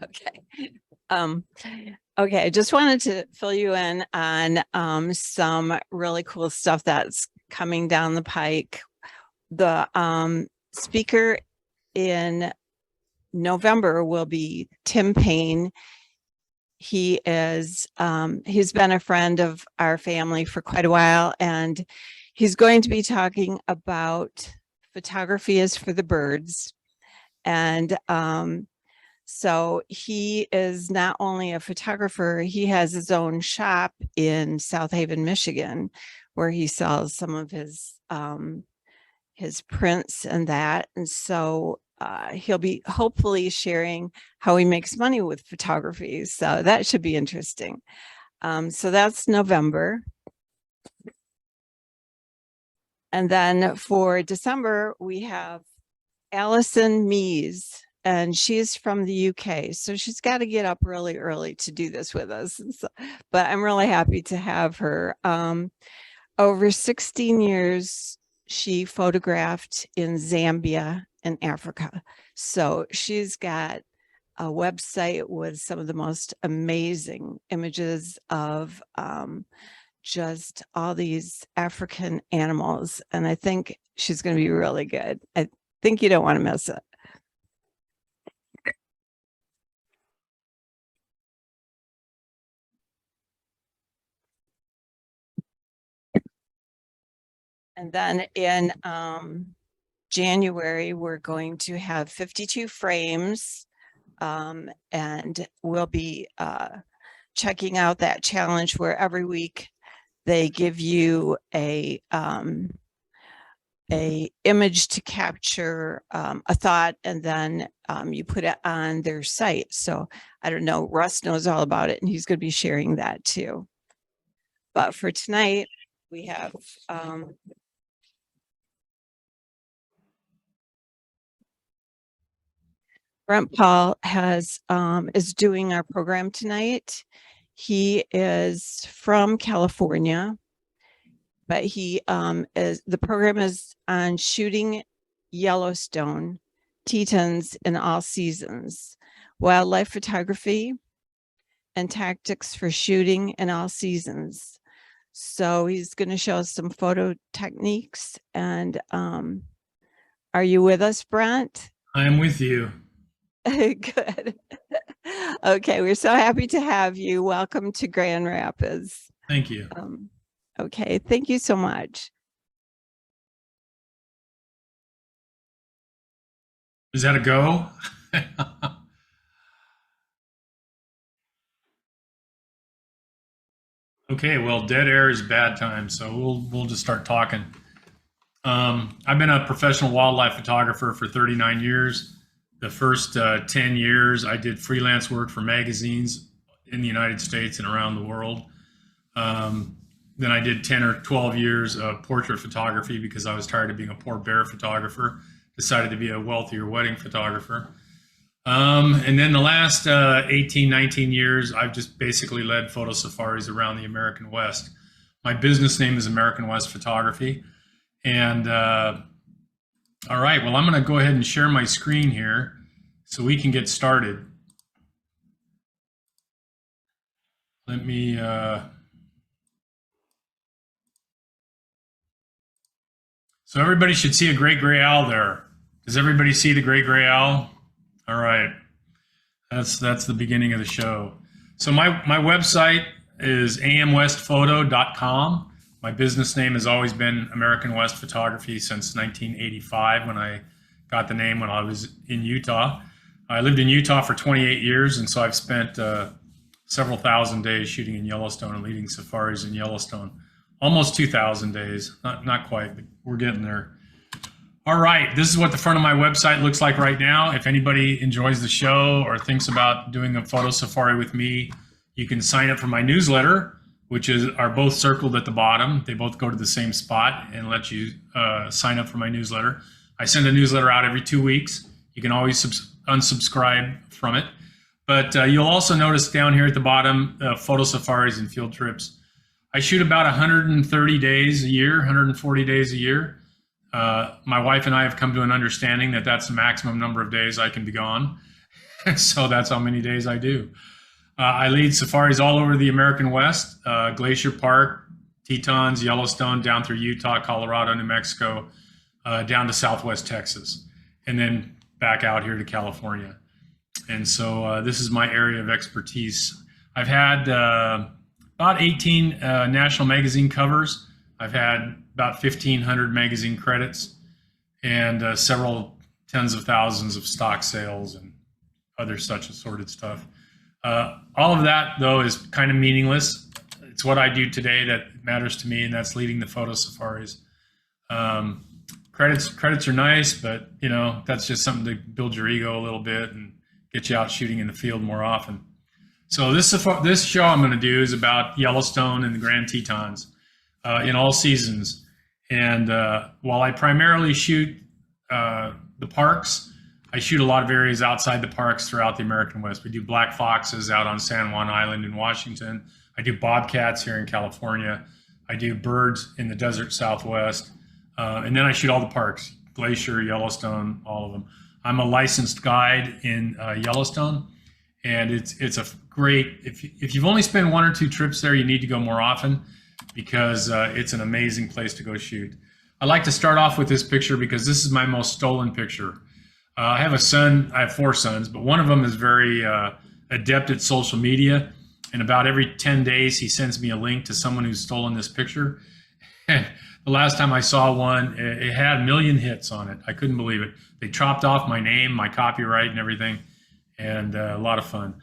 Okay. Okay, I just wanted to fill you in on some really cool stuff that's coming down the pike. The speaker in November will be Tim Payne. He is he's been a friend of our family for quite a while, and he's going to be talking about photography is for the birds. And so he is not only a photographer, he has his own shop in South Haven, Michigan, where he sells some of his prints and that. And so he'll be hopefully sharing how he makes money with photography. So that should be interesting. So that's November. And then for December, we have Alison Mees, and she's from the UK. So she's got to get up really early to do this with us. So, but I'm really happy to have her. Over 16 years, she photographed in Zambia and Africa. So she's got a website with some of the most amazing images of just all these African animals. And I think she's going to be really good. I think you don't want to miss it. And then in January, we're going to have 52 frames, and we'll be checking out that challenge where every week they give you a image to capture a thought, and then you put it on their site. So I don't know, Russ knows all about it, and he's going to be sharing that too. But for tonight, we have Brent Paul is doing our program tonight. He is from California, but the program is on shooting Yellowstone, Tetons in all seasons, wildlife photography, and tactics for shooting in all seasons. So he's going to show us some photo techniques. And are you with us, Brent? I am with you. Good. Okay, we're so happy to have you. Welcome to Grand Rapids. Thank you. Okay, thank you so much. Is that a go? Okay, well, dead air is bad time, so we'll just start talking. I've been a professional wildlife photographer for 39 years. The first 10 years, I did freelance work for magazines in the United States and around the world. Then I did 10 or 12 years of portrait photography because I was tired of being a poor bear photographer, decided to be a wealthier wedding photographer. And then the last 18, 19 years, I've just basically led photo safaris around the American West. My business name is American West Photography. And all right, well, I'm going to go ahead and share my screen here so we can get started. Let me... So everybody should see a great gray owl there. Does everybody see the great gray owl? All right, that's the beginning of the show. So my website is amwestphoto.com. My business name has always been American West Photography since 1985 when I got the name when I was in Utah. I lived in Utah for 28 years, and so I've spent several thousand days shooting in Yellowstone and leading safaris in Yellowstone. Almost 2,000 days, not quite, but we're getting there. All right, this is what the front of my website looks like right now. If anybody enjoys the show or thinks about doing a photo safari with me, you can sign up for my newsletter, which are both circled at the bottom. They both go to the same spot and let you sign up for my newsletter. I send a newsletter out every 2 weeks. You can always unsubscribe from it. But you'll also notice down here at the bottom, photo safaris and field trips. I shoot about 130 days a year, 140 days a year. My wife and I have come to an understanding that that's the maximum number of days I can be gone. So that's how many days I do. I lead safaris all over the American West, Glacier Park, Tetons, Yellowstone, down through Utah, Colorado, New Mexico, down to Southwest Texas, and then back out here to California. And so this is my area of expertise. I've had about 18 national magazine covers. I've had about 1,500 magazine credits and several tens of thousands of stock sales and other such assorted stuff. All of that, though, is kind of meaningless. It's what I do today that matters to me, and that's leading the photo safaris. Credits are nice, but you know, that's just something to build your ego a little bit and get you out shooting in the field more often. So this show I'm going to do is about Yellowstone and the Grand Tetons in all seasons. And while I primarily shoot the parks, I shoot a lot of areas outside the parks throughout the American West. We do black foxes out on San Juan Island in Washington. I do bobcats here in California. I do birds in the desert Southwest. And then I shoot all the parks, Glacier, Yellowstone, all of them. I'm a licensed guide in Yellowstone, and it's a great, if you've only spent 1 or 2 trips there, you need to go more often because it's an amazing place to go shoot. I like to start off with this picture because this is my most stolen picture. I have a son, I have 4 sons, but one of them is very adept at social media. And about every 10 days, he sends me a link to someone who's stolen this picture. And the last time I saw one, it had 1 million hits on it. I couldn't believe it. They chopped off my name, my copyright and everything, and a lot of fun.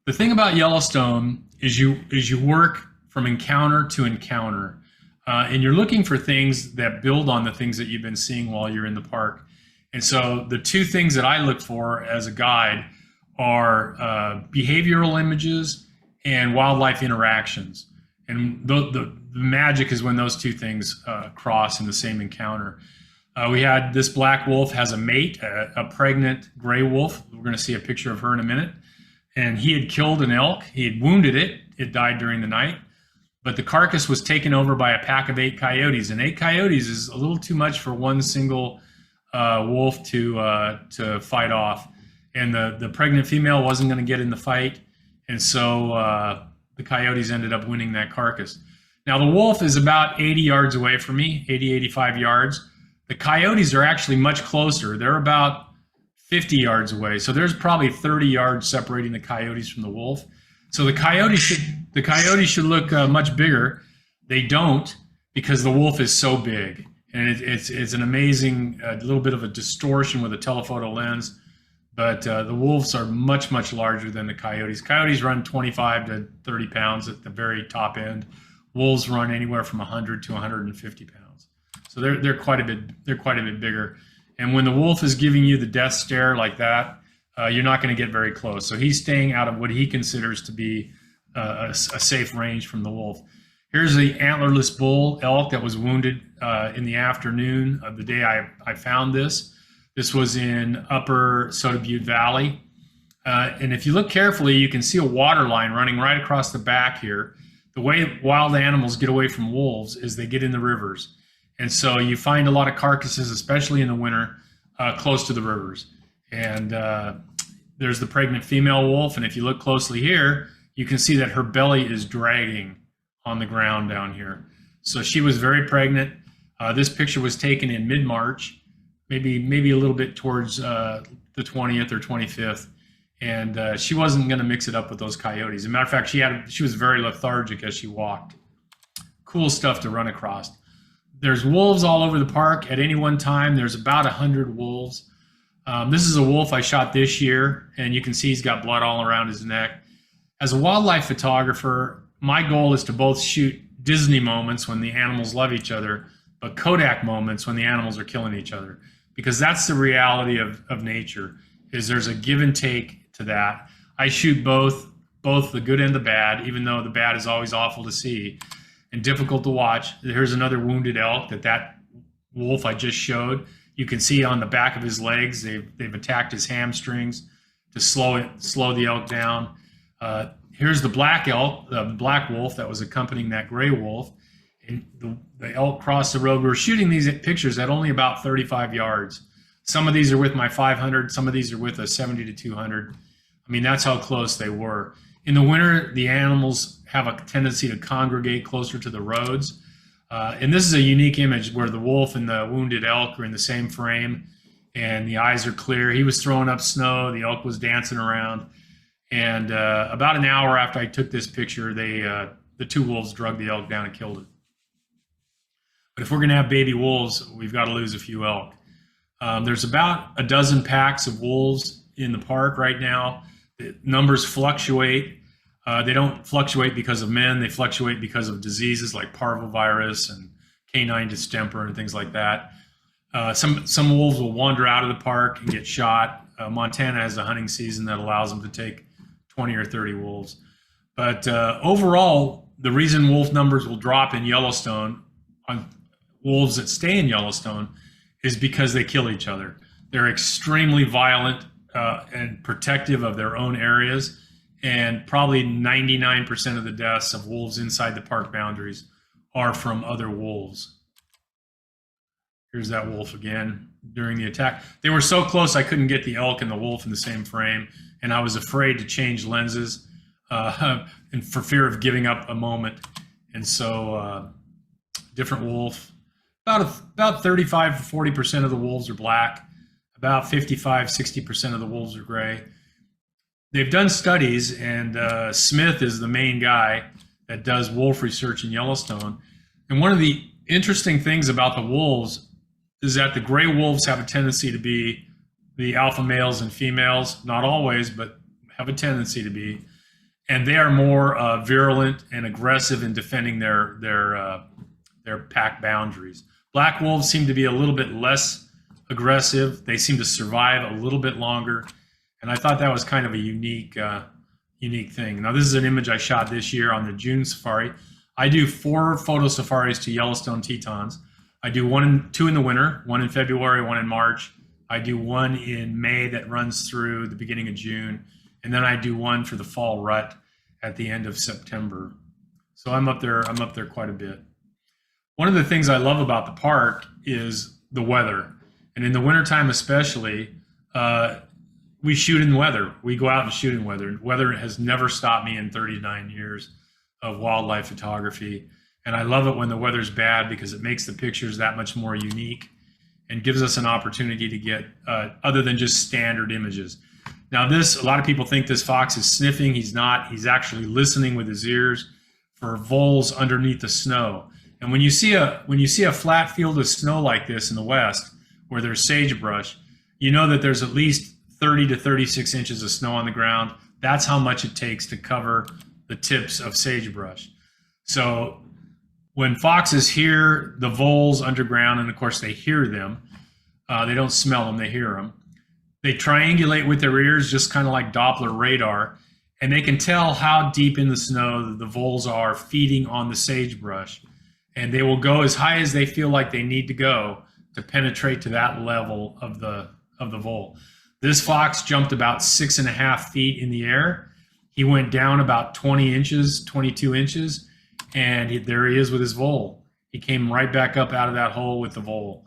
The thing about Yellowstone is you work from encounter to encounter. And you're looking for things that build on the things that you've been seeing while you're in the park. And so the 2 things that I look for as a guide are behavioral images and wildlife interactions. And the magic is when those 2 things cross in the same encounter. We had this black wolf has a mate, a pregnant gray wolf. We're going to see a picture of her in a minute. And he had killed an elk. He had wounded it. It died during the night. But the carcass was taken over by a pack of 8 coyotes. And 8 coyotes is a little too much for one single wolf to fight off. And the pregnant female wasn't going to get in the fight. And so the coyotes ended up winning that carcass. Now the wolf is about 80 yards away from me, 80, 85 yards. The coyotes are actually much closer. They're about 50 yards away. So there's probably 30 yards separating the coyotes from the wolf. So the coyotes should look much bigger. They don't, because the wolf is so big. And it's an amazing, little bit of a distortion with a telephoto lens. But the wolves are much, much larger than the coyotes. Coyotes run 25 to 30 pounds at the very top end. Wolves run anywhere from 100 to 150 pounds. So they're quite a bit bigger. And when the wolf is giving you the death stare like that, you're not going to get very close. So he's staying out of what he considers to be a safe range from the wolf. Here's the antlerless bull elk that was wounded in the afternoon of the day I found this. This was in Upper Soda Butte Valley. And if you look carefully, you can see a water line running right across the back here. The way wild animals get away from wolves is they get in the rivers. And so you find a lot of carcasses, especially in the winter, close to the rivers. And there's the pregnant female wolf. And if you look closely here, you can see that her belly is dragging on the ground down here. So she was very pregnant. This picture was taken in mid-March, maybe a little bit towards the 20th or 25th. And she wasn't going to mix it up with those coyotes. As a matter of fact, she was very lethargic as she walked. Cool stuff to run across. There's wolves all over the park. At any one time, there's about 100 wolves. This is a wolf I shot this year, and you can see he's got blood all around his neck. As a wildlife photographer, my goal is to both shoot Disney moments when the animals love each other, but Kodak moments when the animals are killing each other, because that's the reality of nature, is there's a give and take to that. I shoot both the good and the bad, even though the bad is always awful to see and difficult to watch. Here's another wounded elk that wolf I just showed. You can see on the back of his legs, they've attacked his hamstrings to slow the elk down. Here's the black elk, the black wolf that was accompanying that gray wolf. And the elk crossed the road. We're shooting these pictures at only about 35 yards. Some of these are with my 500, some of these are with a 70 to 200. I mean, that's how close they were. In the winter, the animals have a tendency to congregate closer to the roads. And this is a unique image where the wolf and the wounded elk are in the same frame and the eyes are clear. He was throwing up snow. The elk was dancing around. And about an hour after I took this picture, the two wolves drug the elk down and killed it. But if we're going to have baby wolves, we've got to lose a few elk. There's about a dozen packs of wolves in the park right now. The numbers fluctuate. They don't fluctuate because of men. They fluctuate because of diseases like parvovirus and canine distemper and things like that. Some wolves will wander out of the park and get shot. Montana has a hunting season that allows them to take 20 or 30 wolves. But overall, the reason wolf numbers will drop in Yellowstone on wolves that stay in Yellowstone is because they kill each other. They're extremely violent and protective of their own areas. And probably 99% of the deaths of wolves inside the park boundaries are from other wolves. Here's that wolf again during the attack. They were so close I couldn't get the elk and the wolf in the same frame, and I was afraid to change lenses and for fear of giving up a moment. And so different wolf. About 35 to 40% of the wolves are black. About 55, 60% of the wolves are gray. They've done studies, and Smith is the main guy that does wolf research in Yellowstone. And one of the interesting things about the wolves is that the gray wolves have a tendency to be the alpha males and females, not always, but have a tendency to be. And they are more virulent and aggressive in defending their pack boundaries. Black wolves seem to be a little bit less aggressive. They seem to survive a little bit longer. And I thought that was kind of a unique thing. Now, this is an image I shot this year on the June safari. I do 4 photo safaris to Yellowstone Tetons. I do 2 in the winter, 1 in February, 1 in March. I do 1 in May that runs through the beginning of June. And then I do 1 for the fall rut at the end of September. So I'm up there quite a bit. One of the things I love about the park is the weather. And in the wintertime especially, we shoot in weather. We go out and shoot in weather. Weather has never stopped me in 39 years of wildlife photography. And I love it when the weather's bad because it makes the pictures that much more unique and gives us an opportunity to get other than just standard images. Now a lot of people think this fox is sniffing. He's not. He's actually listening with his ears for voles underneath the snow. And when you see a flat field of snow like this in the West, where there's sagebrush, you know that there's at least 30 to 36 inches of snow on the ground. That's how much it takes to cover the tips of sagebrush. So when foxes hear the voles underground, and of course they hear them, they don't smell them, they hear them. They triangulate with their ears, just kind of like Doppler radar, and they can tell how deep in the snow the voles are feeding on the sagebrush. And they will go as high as they feel like they need to go to penetrate to that level of the vole. This fox jumped about 6.5 feet in the air. He went down about 20 inches, 22 inches, and there he is with his vole. He came right back up out of that hole with the vole.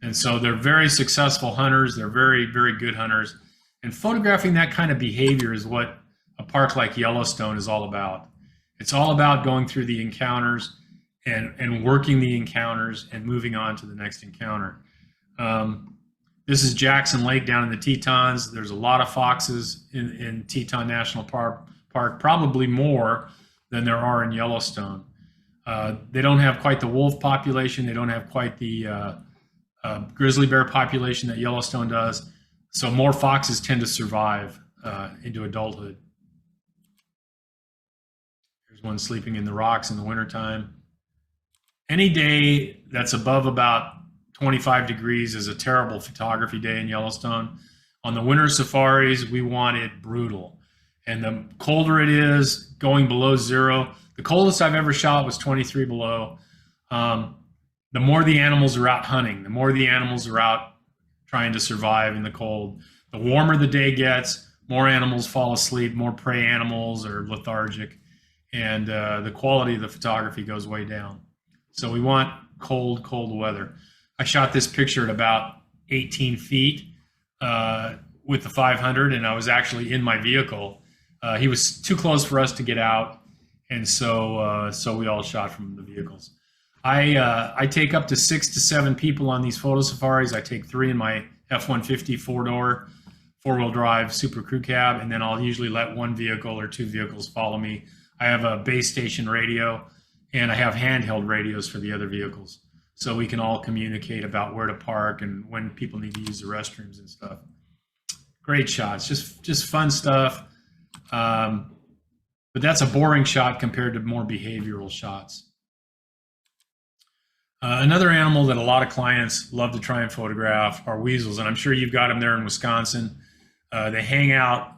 And so they're very successful hunters. They're very, very good hunters. And photographing that kind of behavior is what a park like Yellowstone is all about. It's all about going through the encounters and working the encounters and moving on to the next encounter. This is Jackson Lake down in the Tetons. There's a lot of foxes in Teton National Park, probably more than there are in Yellowstone. They don't have quite the wolf population. They don't have quite the grizzly bear population that Yellowstone does. So more foxes tend to survive into adulthood. Here's one sleeping in the rocks in the wintertime. Any day that's above about 25 degrees is a terrible photography day in Yellowstone. On the winter safaris, we want it brutal. And the colder it is, going below 0, the coldest I've ever shot was 23 below. The more the animals are out hunting, the more the animals are out trying to survive in the cold. The warmer the day gets, more animals fall asleep, more prey animals are lethargic, and the quality of the photography goes way down. So we want cold, cold weather. I shot this picture at about 18 feet with the 500, and I was actually in my vehicle. He was too close for us to get out, and so we all shot from the vehicles. I take up to 6 to 7 people on these photo safaris. I take 3 in my F-150 4-door, 4-wheel drive Super Crew Cab, and then I'll usually let 1 vehicle or 2 vehicles follow me. I have a base station radio, and I have handheld radios for the other vehicles, so we can all communicate about where to park and when people need to use the restrooms and stuff. Great shots, just fun stuff. But that's a boring shot compared to more behavioral shots. Another animal that a lot of clients love to try and photograph are weasels, and I'm sure you've got them there in Wisconsin. They hang out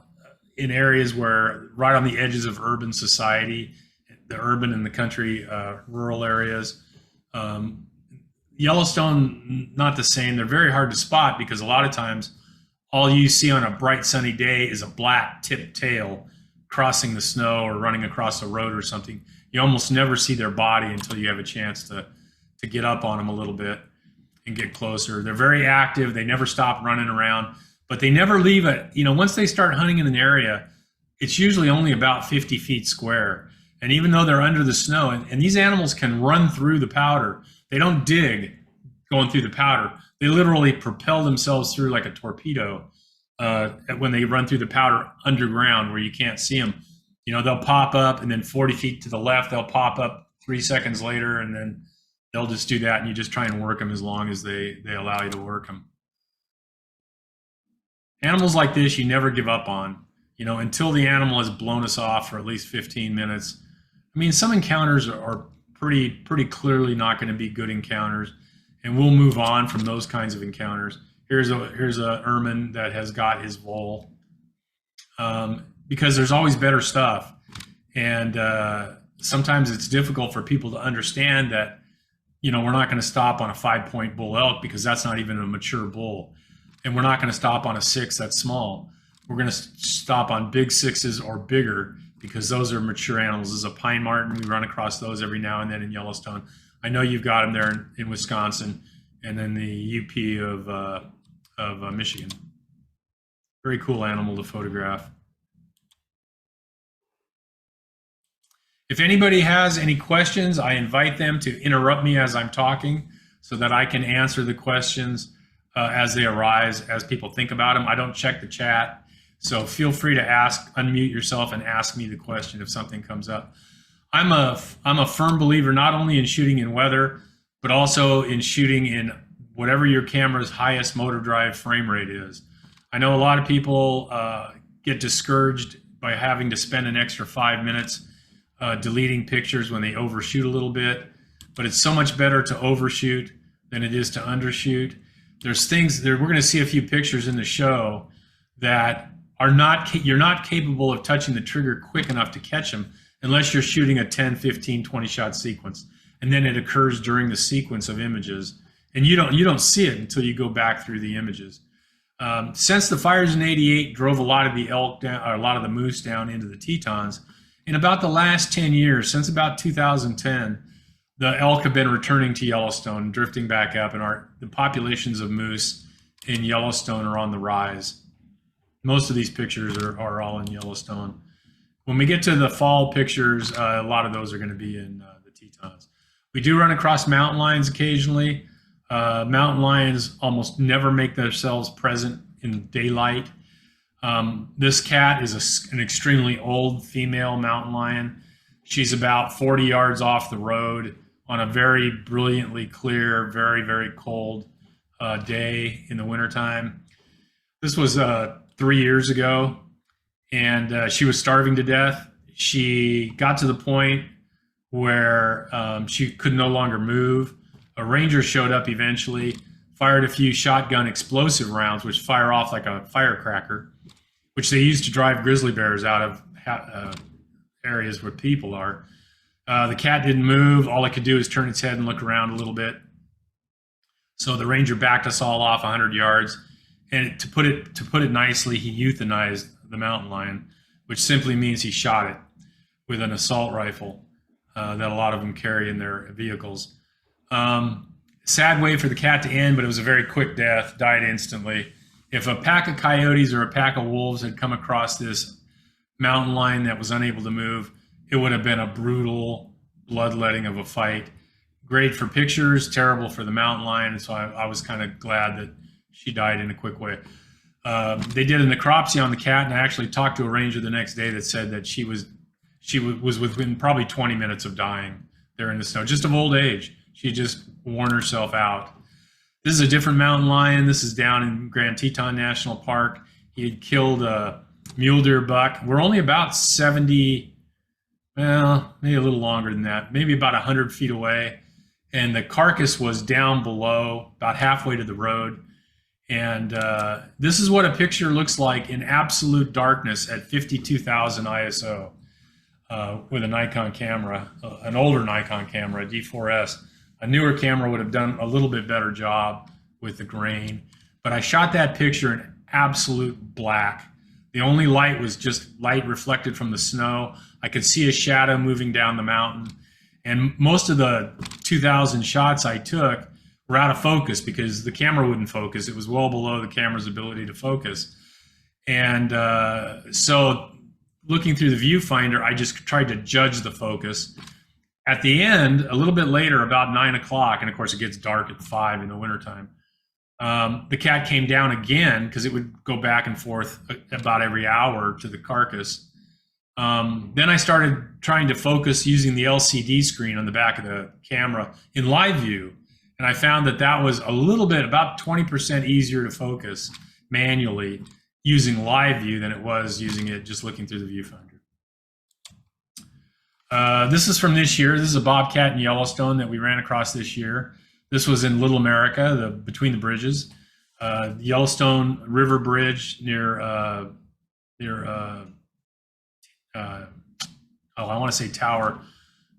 in areas where, right on the edges of urban society, the urban and the country, rural areas. Yellowstone, not the same. They're very hard to spot because a lot of times all you see on a bright sunny day is a black tipped tail crossing the snow or running across a road or something. You almost never see their body until you have a chance to get up on them a little bit and get closer. They're very active. They never stop running around, but they never leave it. You know, once they start hunting in an area, it's usually only about 50 feet square. And even though they're under the snow, and these animals can run through the powder, they don't dig going through the powder. They literally propel themselves through like a torpedo when they run through the powder underground where you can't see them. You know, they'll pop up, and then 40 feet to the left, they'll pop up 3 seconds later, and then they'll just do that, and you just try and work them as long as they allow you to work them. Animals like this, you never give up on, you know, until the animal has blown us off for at least 15 minutes. I mean, some encounters are pretty clearly not going to be good encounters, and we'll move on from those kinds of encounters. Here's a ermine that has got his vole, because there's always better stuff, and sometimes it's difficult for people to understand that, you know, we're not going to stop on a 5-point bull elk because that's not even a mature bull, and we're not going to stop on a 6 that's small. We're going to stop on big 6s or bigger because those are mature animals. This is a pine marten. We run across those every now and then in Yellowstone. I know you've got them there in Wisconsin and then the UP of Michigan. Very cool animal to photograph. If anybody has any questions, I invite them to interrupt me as I'm talking so that I can answer the questions as they arise, as people think about them. I don't check the chat, so feel free to unmute yourself and ask me the question if something comes up. I'm a firm believer not only in shooting in weather, but also in shooting in whatever your camera's highest motor drive frame rate is. I know a lot of people get discouraged by having to spend an extra 5 minutes deleting pictures when they overshoot a little bit, but it's so much better to overshoot than it is to undershoot. There's things there, we're going to see a few pictures in the show that are you're not capable of touching the trigger quick enough to catch them unless you're shooting a 10, 15, 20 shot sequence. And then it occurs during the sequence of images. And you don't see it until you go back through the images. Since the fires in '88 drove a lot of the elk down, or a lot of the moose down into the Tetons, in about the last 10 years, since about 2010, the elk have been returning to Yellowstone, drifting back up, and the populations of moose in Yellowstone are on the rise. Most of these pictures are all in Yellowstone. When we get to the fall pictures, a lot of those are going to be in the Tetons. We do run across mountain lions occasionally. Mountain lions almost never make themselves present in daylight. This cat is an extremely old female mountain lion. She's about 40 yards off the road on a very brilliantly clear, very, very cold day in the wintertime. This was 3 years ago, and she was starving to death. She got to the point where she could no longer move. A ranger showed up eventually, fired a few shotgun explosive rounds, which fire off like a firecracker, which they use to drive grizzly bears out of areas where people are. The cat didn't move. All it could do is turn its head and look around a little bit. So the ranger backed us all off 100 yards. And to put it nicely, he euthanized the mountain lion, which simply means he shot it with an assault rifle that a lot of them carry in their vehicles. Sad way for the cat to end, but it was a very quick death, died instantly. if a pack of coyotes or a pack of wolves had come across this mountain lion that was unable to move, it would have been a brutal bloodletting of a fight. Great for pictures, terrible for the mountain lion. And so I was kind of glad that she died in a quick way. They did a necropsy on the cat, and I actually talked to a ranger the next day that said that she was within probably 20 minutes of dying there in the snow, just of old age. She just worn herself out. This is a different mountain lion. This is down in Grand Teton National Park. He had killed a mule deer buck. We're only about 70, well, maybe a little longer than that, maybe about 100 feet away. And the carcass was down below, about halfway to the road. And this is what a picture looks like in absolute darkness at 52,000 ISO with a Nikon camera, an older Nikon camera, a D4S. A newer camera would have done a little bit better job with the grain. But I shot that picture in absolute black. The only light was just light reflected from the snow. I could see a shadow moving down the mountain. And most of the 2,000 shots I took were out of focus because the camera wouldn't focus. It was well below the camera's ability to focus. And so looking through the viewfinder, I just tried to judge the focus. At the end, a little bit later, about 9 o'clock, and of course it gets dark at 5 in the wintertime, the cat came down again because it would go back and forth about every hour to the carcass. Then I started trying to focus using the LCD screen on the back of the camera in live view. And I found that that was a little bit, about 20% easier to focus manually using live view than it was using it just looking through the viewfinder. This is from this year. This is a bobcat in Yellowstone that we ran across this year. This was in Little America, between the bridges. The Yellowstone River Bridge near I want to say Tower,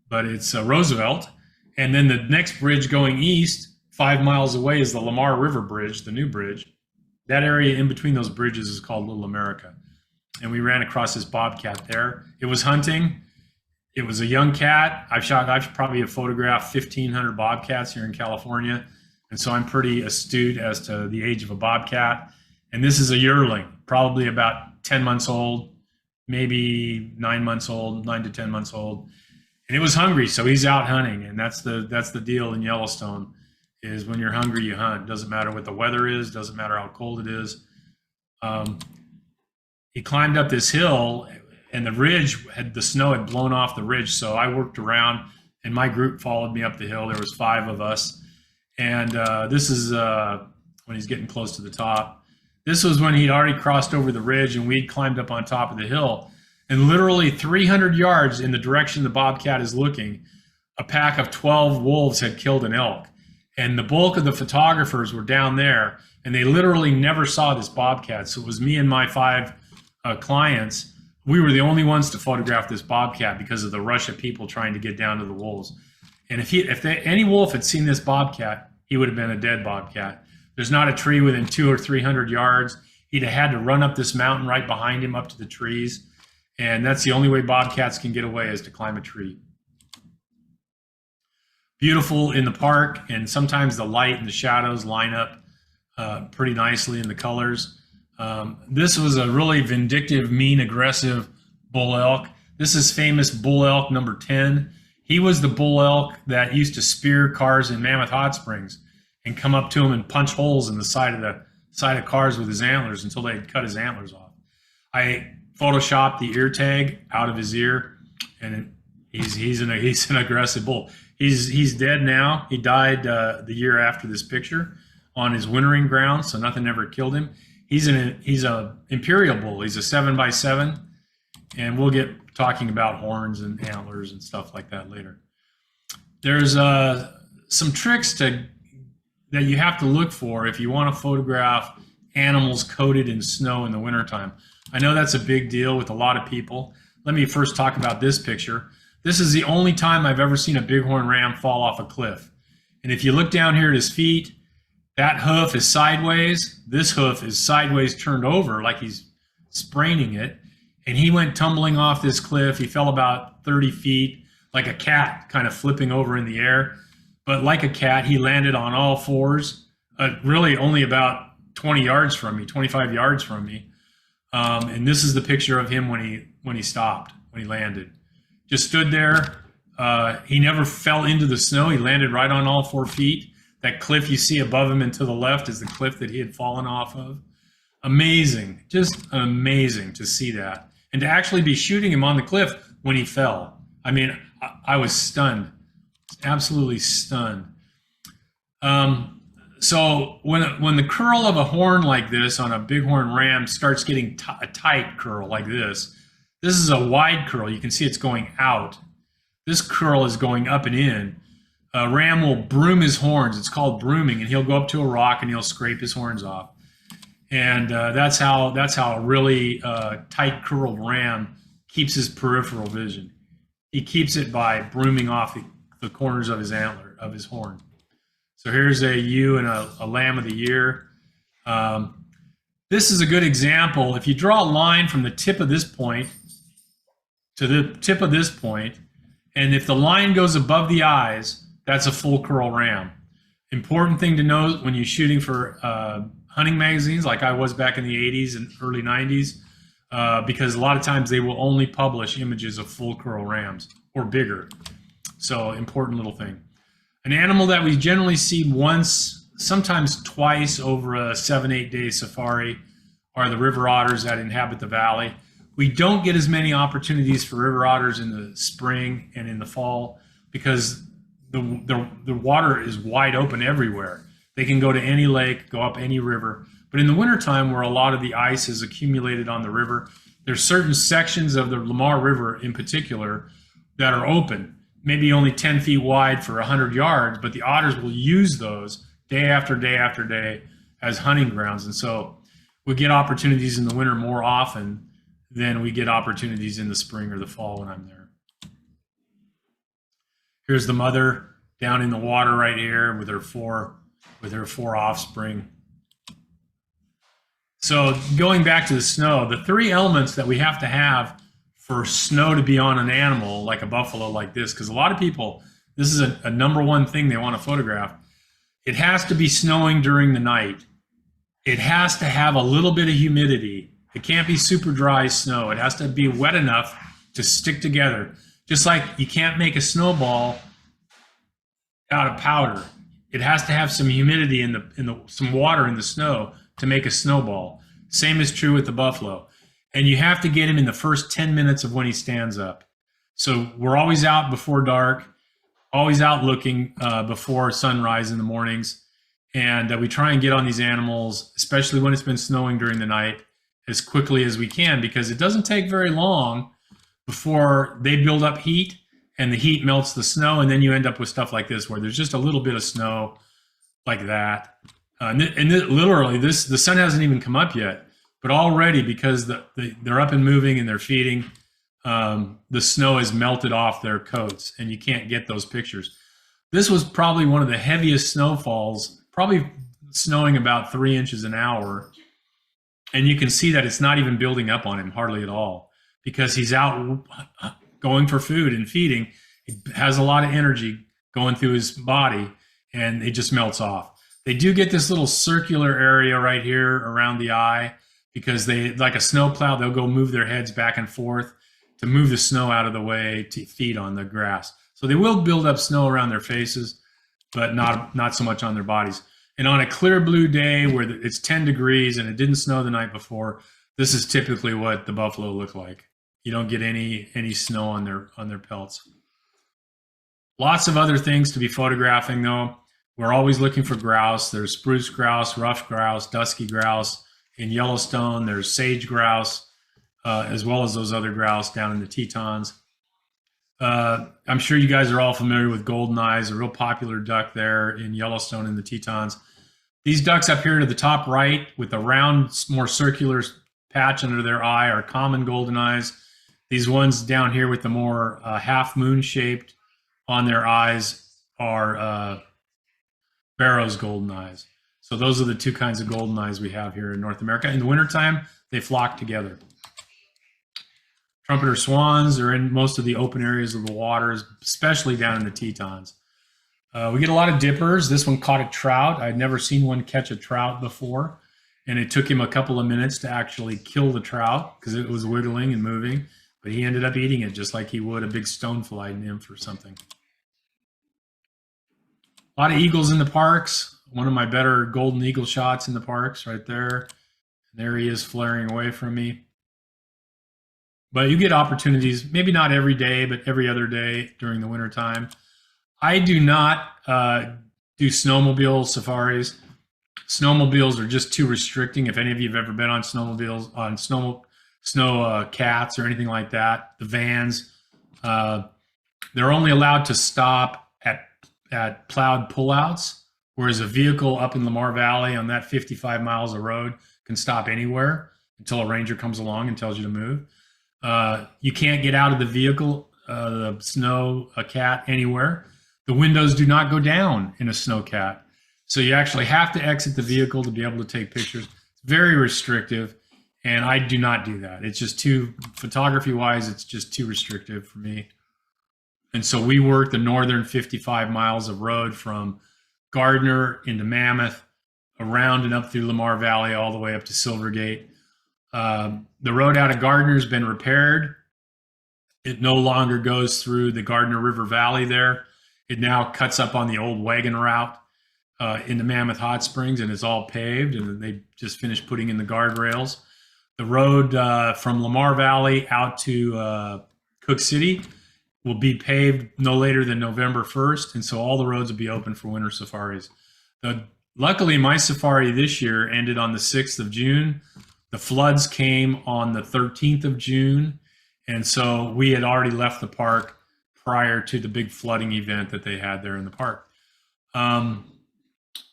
but it's Roosevelt. And then the next bridge going east, 5 miles away, is the Lamar River Bridge, the new bridge. That area in between those bridges is called Little America. And we ran across this bobcat there. It was hunting. It was a young cat. I've probably photographed 1,500 bobcats here in California. And so I'm pretty astute as to the age of a bobcat. And this is a yearling, probably about 10 months old, maybe 9 months old, 9 to 10 months old. And it was hungry, so he's out hunting. And that's the deal in Yellowstone, is when you're hungry, you hunt. Doesn't matter what the weather is, doesn't matter how cold it is. He climbed up this hill, and the snow had blown off the ridge. So I worked around, and my group followed me up the hill. There was 5 of us. And this is when he's getting close to the top. This was when he'd already crossed over the ridge, and we'd climbed up on top of the hill. And literally 300 yards in the direction the bobcat is looking, a pack of 12 wolves had killed an elk. And the bulk of the photographers were down there, and they literally never saw this bobcat. So it was me and my 5 clients. We were the only ones to photograph this bobcat because of the rush of people trying to get down to the wolves. And if any wolf had seen this bobcat, he would have been a dead bobcat. There's not a tree within 200 or 300 yards. He'd have had to run up this mountain right behind him up to the trees. And that's the only way bobcats can get away, is to climb a tree. Beautiful in the park, and sometimes the light and the shadows line up pretty nicely in the colors. This was a really vindictive, mean, aggressive bull elk. This is famous bull elk number 10. He was the bull elk that used to spear cars in Mammoth Hot Springs and come up to him and punch holes in the side of cars with his antlers until they had cut his antlers off. I photoshopped the ear tag out of his ear, and he's an aggressive bull. He's dead now. He died the year after this picture on his wintering ground, so nothing ever killed him. He's a imperial bull. He's a 7x7, and we'll get talking about horns and antlers and stuff like that later. There's some tricks that you have to look for if you want to photograph animals coated in snow in the wintertime. I know that's a big deal with a lot of people. Let me first talk about this picture. This is the only time I've ever seen a bighorn ram fall off a cliff. And if you look down here at his feet, that hoof is sideways. This hoof is sideways turned over like he's spraining it. And he went tumbling off this cliff. He fell about 30 feet like a cat, kind of flipping over in the air. But like a cat, he landed on all fours, really only about 20 yards from me, 25 yards from me. And this is the picture of him when he stopped, when he landed. Just stood there. He never fell into the snow. He landed right on all 4 feet. That cliff you see above him and to the left is the cliff that he had fallen off of. Amazing, just amazing to see that. And to actually be shooting him on the cliff when he fell. I mean, I was stunned, absolutely stunned. So when the curl of a horn like this on a bighorn ram starts getting a tight curl like this is a wide curl. You can see it's going out. This curl is going up and in. A ram will broom his horns. It's called brooming, and he'll go up to a rock and he'll scrape his horns off. And that's how a really tight curled ram keeps his peripheral vision. He keeps it by brooming off the corners of his antler, of his horn. So here's a ewe and a lamb of the year. This is a good example. If you draw a line from the tip of this point to the tip of this point, and if the line goes above the eyes, that's a full curl ram. Important thing to know when you're shooting for hunting magazines, like I was back in the 80s and early 90s, because a lot of times they will only publish images of full curl rams or bigger. So important little thing. An animal that we generally see once, sometimes twice over a 7-8 day safari are the river otters that inhabit the valley. We don't get as many opportunities for river otters in the spring and in the fall because the water is wide open everywhere. They can go to any lake, go up any river. But in the wintertime, where a lot of the ice is accumulated on the river, there's certain sections of the Lamar River in particular that are open, maybe only 10 feet wide for 100 yards, but the otters will use those day after day after day as hunting grounds. And so we get opportunities in the winter more often than we get opportunities in the spring or the fall when I'm there. Here's the mother down in the water right here with her four offspring. So going back to the snow, the 3 elements that we have to have for snow to be on an animal like a buffalo like this, because a lot of people, this is a #1 thing they want to photograph. It has to be snowing during the night. It has to have a little bit of humidity. It can't be super dry snow. It has to be wet enough to stick together. Just like you can't make a snowball out of powder. It has to have some humidity some water in the snow to make a snowball. Same is true with the buffalo. And you have to get him in the first 10 minutes of when he stands up. So we're always out before dark, always out looking before sunrise in the mornings. And we try and get on these animals, especially when it's been snowing during the night, as quickly as we can, because it doesn't take very long before they build up heat and the heat melts the snow. And then you end up with stuff like this, where there's just a little bit of snow like that. Literally, the sun hasn't even come up yet, but already, because they're up and moving and they're feeding, the snow has melted off their coats, and you can't get those pictures. This was probably one of the heaviest snowfalls, probably snowing about 3 inches an hour. And you can see that it's not even building up on him hardly at all, because he's out going for food and feeding. He has a lot of energy going through his body, and it just melts off. They do get this little circular area right here around the eye, because they, like a snow plow, they'll go move their heads back and forth to move the snow out of the way to feed on the grass. So they will build up snow around their faces, but not so much on their bodies. And on a clear blue day where it's 10 degrees and it didn't snow the night before, this is typically what the buffalo look like. You don't get any snow on their pelts. Lots of other things to be photographing though. We're always looking for grouse. There's spruce grouse, rough grouse, dusky grouse. In Yellowstone, there's sage grouse, as well as those other grouse down in the Tetons. I'm sure you guys are all familiar with golden eyes, a real popular duck there in Yellowstone in the Tetons. These ducks up here to the top right with the round, more circular patch under their eye are common golden eyes. These ones down here with the more half moon shaped on their eyes are Barrow's golden eyes. So those are the 2 kinds of golden eyes we have here in North America. In the wintertime, they flock together. Trumpeter swans are in most of the open areas of the waters, especially down in the Tetons. We get a lot of dippers. This one caught a trout. I'd never seen one catch a trout before. and it took him a couple of minutes to actually kill the trout because it was wiggling and moving, but he ended up eating it just like he would a big stonefly nymph or something. A lot of eagles in the parks. One of my better golden eagle shots in the parks right there. There he is flaring away from me. But you get opportunities, maybe not every day, but every other day during the wintertime. I do not do snowmobile safaris. Snowmobiles are just too restricting. If any of you have ever been on snowmobiles, on snow cats or anything like that, the vans, they're only allowed to stop at plowed pullouts, whereas a vehicle up in Lamar Valley on that 55 miles of road can stop anywhere until a ranger comes along and tells you to move. You can't get out of the vehicle, the snow cat, anywhere. The windows do not go down in a snow cat. So you actually have to exit the vehicle to be able to take pictures. It's very restrictive, and I do not do that. It's just too, photography-wise, it's just too restrictive for me. And so we work the northern 55 miles of road from Gardner into Mammoth, around and up through Lamar Valley, all the way up to Silvergate. The road out of Gardner has been repaired. It no longer goes through the Gardner River Valley there. It now cuts up on the old wagon route into Mammoth Hot Springs, and it's all paved, and they just finished putting in the guardrails. The road from Lamar Valley out to Cook City will be paved no later than November 1st, and so all the roads will be open for winter safaris. Luckily, my safari this year ended on the 6th of June. The floods came on the 13th of June, and so we had already left the park prior to the big flooding event that they had there in the park.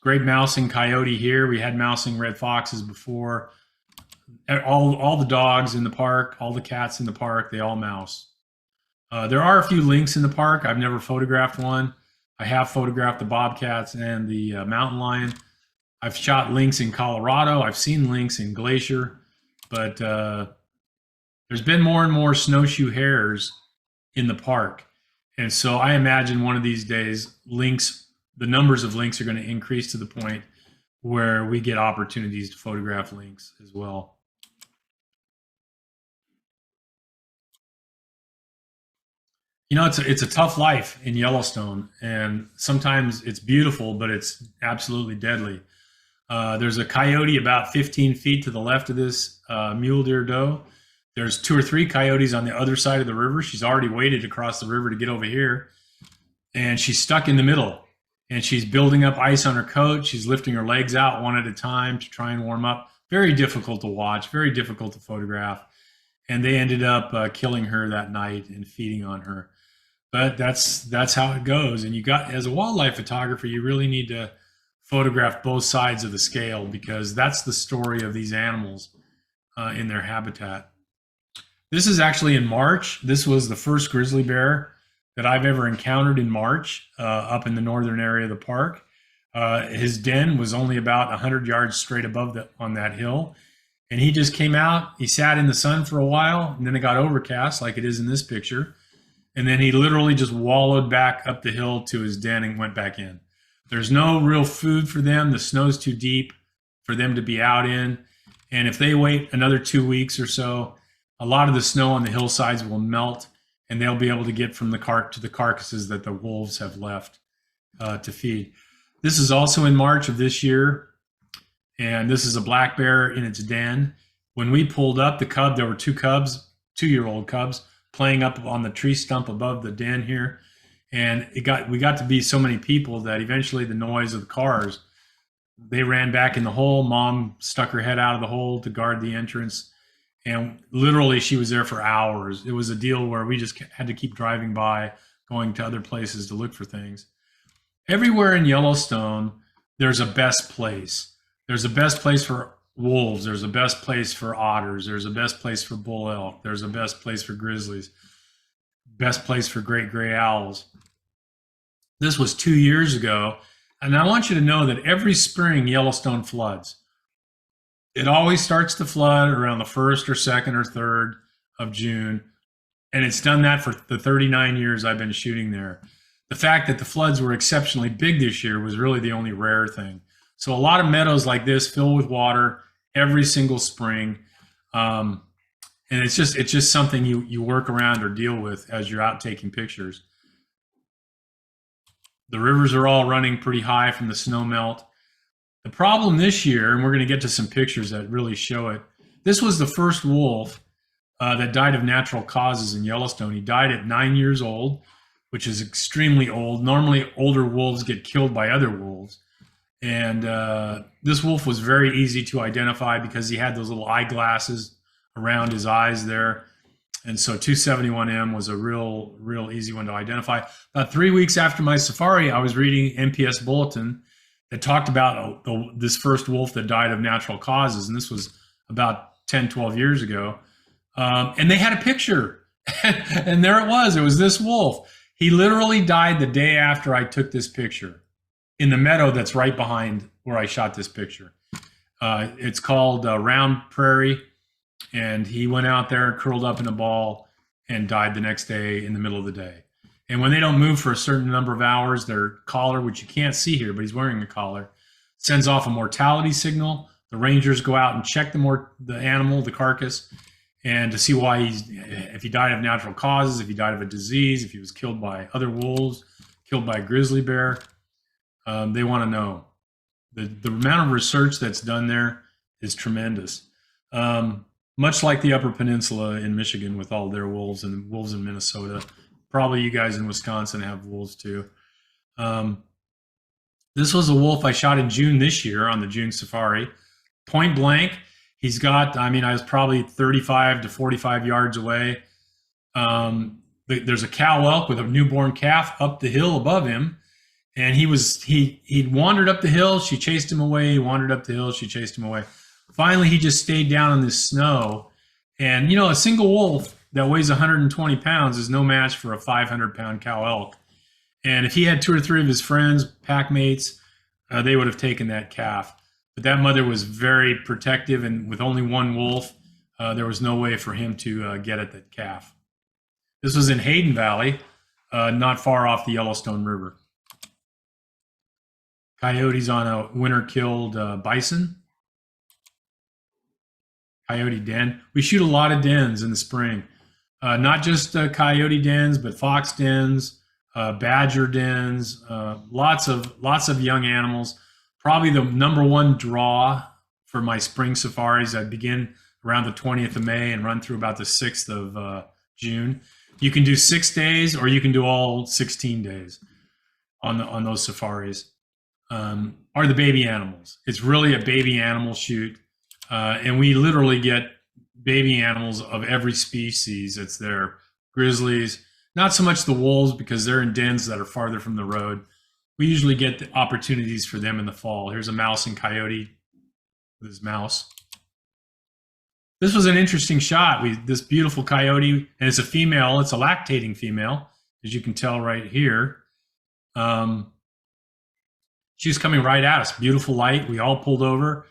Great mousing coyote here. We had mousing red foxes before. All the dogs in the park, all the cats in the park, they all mouse. There are a few lynx in the park. I've never photographed one. I have photographed the bobcats and the mountain lion. I've shot lynx in Colorado. I've seen lynx in Glacier, but there's been more and more snowshoe hares in the park. And so I imagine one of these days, lynx, the numbers of lynx are going to increase to the point where we get opportunities to photograph lynx as well. You know, it's a tough life in Yellowstone, and sometimes it's beautiful, but it's absolutely deadly. There's a coyote about 15 feet to the left of this mule deer doe. There's 2 or 3 coyotes on the other side of the river. She's already waded across the river to get over here, and she's stuck in the middle, and she's building up ice on her coat. She's lifting her legs out one at a time to try and warm up. Very difficult to watch, very difficult to photograph. And they ended up killing her that night and feeding on her. But that's how it goes. And you got, as a wildlife photographer, you really need to photograph both sides of the scale, because that's the story of these animals in their habitat. This is actually in March. This was the first grizzly bear that I've ever encountered in March up in the northern area of the park. His den was only about 100 yards straight above on that hill. And he just came out, he sat in the sun for a while, and then it got overcast like it is in this picture. And then he literally just wallowed back up the hill to his den and went back in. There's no real food for them. The snow's too deep for them to be out in. And if they wait another 2 weeks or so, a lot of the snow on the hillsides will melt, and they'll be able to get from the carcasses that the wolves have left to feed. This is also in March of this year, and this is a black bear in its den. When we pulled up, there were 2 cubs, 2-year-old cubs, playing up on the tree stump above the den here. And we got to be so many people that eventually the noise of the cars, they ran back in the hole. Mom stuck her head out of the hole to guard the entrance. And literally she was there for hours. It was a deal where we just had to keep driving by, going to other places to look for things. Everywhere in Yellowstone, there's a best place. There's a best place for wolves. There's a best place for otters. There's a best place for bull elk. There's a best place for grizzlies. Best place for great gray owls. This was 2 years ago. And I want you to know that every spring Yellowstone floods. It always starts to flood around the 1st or 2nd or 3rd of June. And it's done that for the 39 years I've been shooting there. The fact that the floods were exceptionally big this year was really the only rare thing. So a lot of meadows like this fill with water every single spring. And it's just something you work around or deal with as you're out taking pictures. The rivers are all running pretty high from the snow melt. The problem this year, and we're going to get to some pictures that really show it, this was the first wolf that died of natural causes in Yellowstone. He died at 9 years old, which is extremely old. Normally, older wolves get killed by other wolves. And this wolf was very easy to identify because he had those little eyeglasses around his eyes there. And so 271M was a real easy one to identify. About 3 weeks after my safari, I was reading NPS Bulletin that talked about this first wolf that died of natural causes. And this was about 10, 12 years ago. And they had a picture. And there it was. It was this wolf. He literally died the day after I took this picture in the meadow that's right behind where I shot this picture. It's called Round Prairie. And he went out there, curled up in a ball, and died the next day in the middle of the day. And when they don't move for a certain number of hours, their collar, which you can't see here, but he's wearing a collar, sends off a mortality signal. The rangers go out and check the animal, the carcass, and to see why if he died of natural causes, if he died of a disease, if he was killed by other wolves, killed by a grizzly bear. They want to know. The amount of research that's done there is tremendous. Much like the Upper Peninsula in Michigan with all their wolves and wolves in Minnesota. Probably you guys in Wisconsin have wolves too. This was a wolf I shot in June this year on the June safari. Point blank, he's got, I was probably 35 to 45 yards away. There's a cow elk with a newborn calf up the hill above him. And he'd wandered up the hill. She chased him away. He wandered up the hill. She chased him away. Finally, he just stayed down in this snow. And, a single wolf that weighs 120 pounds is no match for a 500-pound cow elk. And if he had 2 or 3 of his friends, pack mates, they would have taken that calf. But that mother was very protective, and with only one wolf, there was no way for him to get at that calf. This was in Hayden Valley, not far off the Yellowstone River. Coyotes on a winter-killed bison. Coyote den. We shoot a lot of dens in the spring. Not just coyote dens, but fox dens, badger dens, lots of young animals. Probably the number one draw for my spring safaris. I begin around the 20th of May and run through about the 6th of June. You can do 6 days or you can do all 16 days on those safaris. Are the baby animals. It's really a baby animal shoot. And we literally get baby animals of every species that's there. Grizzlies, not so much the wolves because they're in dens that are farther from the road. We usually get the opportunities for them in the fall. Here's a mouse and coyote with his mouse. This was an interesting shot. This beautiful coyote, and it's a female. It's a lactating female, as you can tell right here. She was coming right at us. Beautiful light. We all pulled over.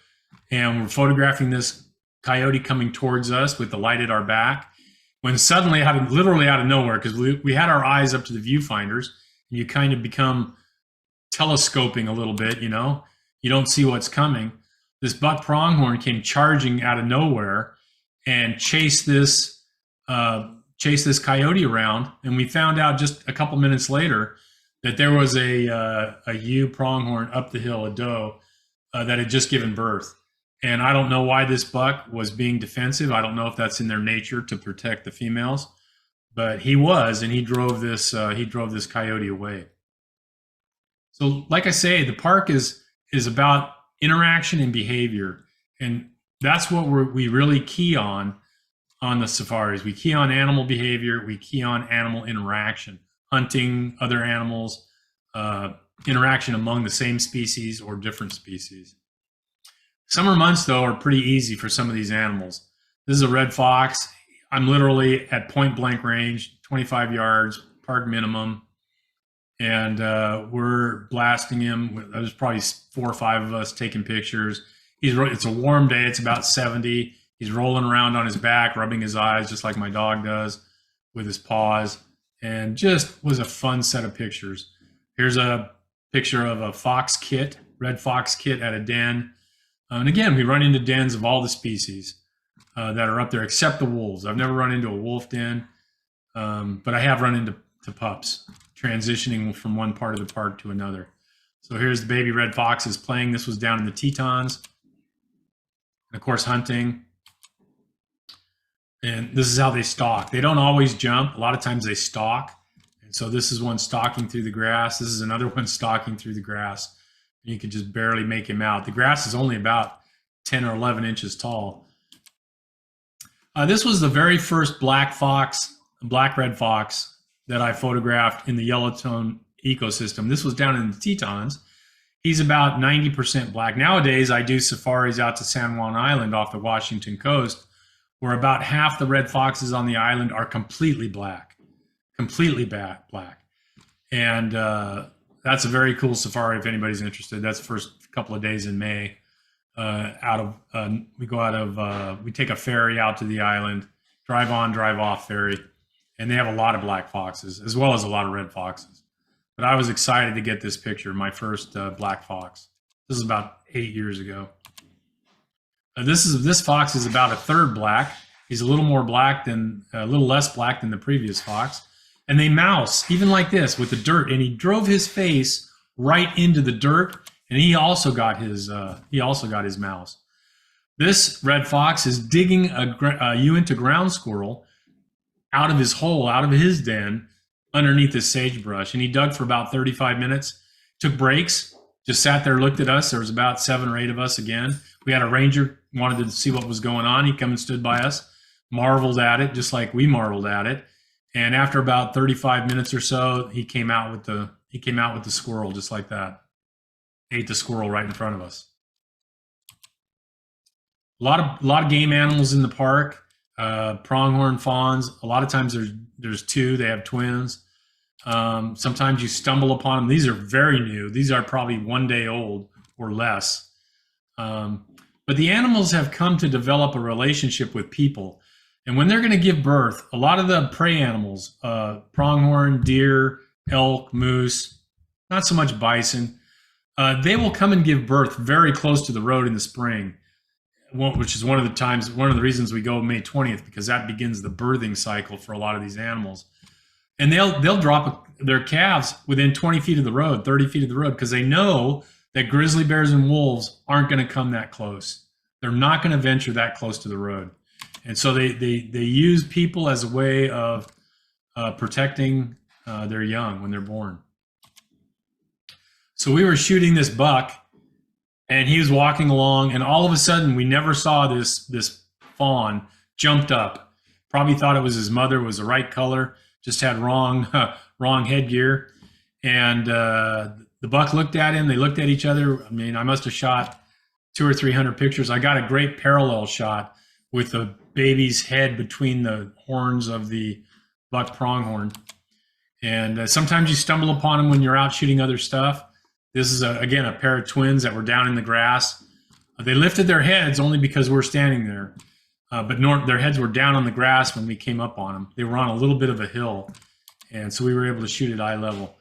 And we're photographing this coyote coming towards us with the light at our back. When suddenly, literally out of nowhere, because we had our eyes up to the viewfinders, and you kind of become telescoping a little bit, you don't see what's coming. This buck pronghorn came charging out of nowhere and chased this coyote around. And we found out just a couple minutes later that there was a ewe pronghorn up the hill, a doe, that had just given birth. And I don't know why this buck was being defensive. I don't know if that's in their nature to protect the females, but he was, and he drove this coyote away. So like I say, the park is about interaction and behavior. And that's what we really key on the safaris. We key on animal behavior. We key on animal interaction, hunting other animals, interaction among the same species or different species. Summer months, though, are pretty easy for some of these animals. This is a red fox. I'm literally at point blank range, 25 yards, park minimum. And we're blasting him. There's probably 4 or 5 of us taking pictures. It's a warm day. It's about 70. He's rolling around on his back, rubbing his eyes, just like my dog does, with his paws. And just was a fun set of pictures. Here's a picture of a fox kit, red fox kit at a den. And again, we run into dens of all the species that are up there, except the wolves. I've never run into a wolf den, but I have run into pups transitioning from one part of the park to another. So here's the baby red foxes playing. This was down in the Tetons. And of course, hunting. And this is how they stalk. They don't always jump. A lot of times they stalk. And so this is one stalking through the grass. This is another one stalking through the grass. You can just barely make him out. The grass is only about 10 or 11 inches tall. This was the very first black red fox that I photographed in the Yellowstone ecosystem. This was down in the Tetons. He's about 90% black. Nowadays, I do safaris out to San Juan Island off the Washington coast, where about half the red foxes on the island are completely black, black. And that's a very cool safari if anybody's interested. That's the first couple of days in May. We take a ferry out to the island, drive on, drive off ferry, and they have a lot of black foxes as well as a lot of red foxes. But I was excited to get this picture, my first black fox. This is about 8 years ago. This fox is about a third black. He's a little less black than the previous fox. And they mouse, even like this, with the dirt. And he drove his face right into the dirt, and he also got his mouse. This red fox is digging a Uinta ground squirrel out of his hole, out of his den, underneath this sagebrush. And he dug for about 35 minutes, took breaks, just sat there, looked at us. There was about 7 or 8 of us again. We had a ranger, wanted to see what was going on. He come and stood by us, marveled at it, just like we marveled at it. And after about 35 minutes or so, he came out with the squirrel, just like that. Ate the squirrel right in front of us. A lot of game animals in the park. Pronghorn fawns. A lot of times there's 2. They have twins. Sometimes you stumble upon them. These are very new. These are probably 1 day old or less. But the animals have come to develop a relationship with people. And when they're going to give birth, a lot of the prey animals, pronghorn, deer, elk, moose, not so much bison, they will come and give birth very close to the road in the spring, which is one of the reasons we go May 20th, because that begins the birthing cycle for a lot of these animals. And they'll drop their calves within 20 feet of the road, 30 feet of the road, because they know that grizzly bears and wolves aren't going to come that close. They're not going to venture that close to the road. And so they use people as a way of protecting their young when they're born. So we were shooting this buck, and he was walking along, and all of a sudden we never saw this fawn jumped up. Probably thought it was his mother, was the right color, just had wrong headgear. And the buck looked at him. They looked at each other. I mean, I must have shot 200 or 300 pictures. I got a great parallel shot with the baby's head between the horns of the buck pronghorn. And sometimes you stumble upon them when you're out shooting other stuff. This is, again, a pair of twins that were down in the grass. They lifted their heads only because we're standing there. But their heads were down on the grass when we came up on them. They were on a little bit of a hill. And so we were able to shoot at eye level.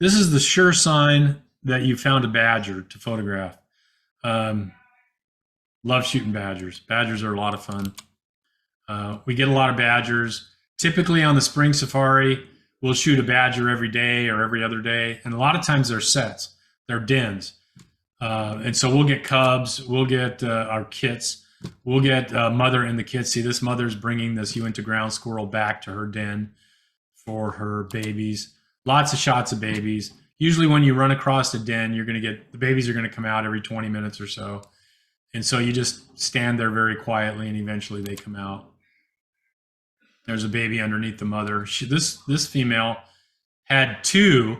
This is the sure sign that you found a badger to photograph. Love shooting badgers. Badgers are a lot of fun. We get a lot of badgers. Typically on the spring safari, we'll shoot a badger every day or every other day. And a lot of times they're sets. They're dens. And so we'll get cubs. We'll get our kits. We'll get mother and the kits. See, this mother's bringing this Uinta ground squirrel back to her den for her babies. Lots of shots of babies. Usually when you run across a den, the babies are going to come out every 20 minutes or so. And so you just stand there very quietly, and eventually they come out. There's a baby underneath the mother. This female had 2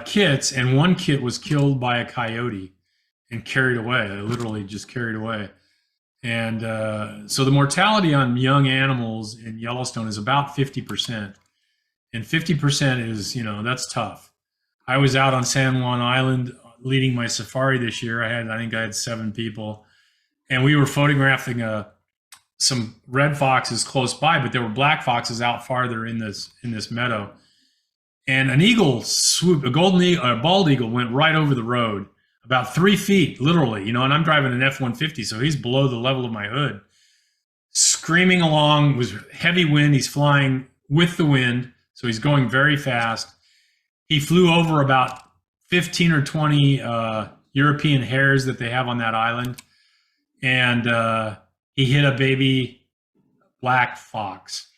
kits, and one kit was killed by a coyote and carried away, literally just carried away. And so the mortality on young animals in Yellowstone is about 50%. And 50% is, that's tough. I was out on San Juan Island leading my safari this year. I think I had 7 people. And we were photographing some red foxes close by, but there were black foxes out farther in this meadow. And an eagle swooped, a bald eagle went right over the road, about 3 feet, literally, you know, and I'm driving an F-150, so he's below the level of my hood, screaming along with heavy wind. He's flying with the wind, so he's going very fast. He flew over about 15 or 20 European hares that they have on that island, and he hit a baby black fox.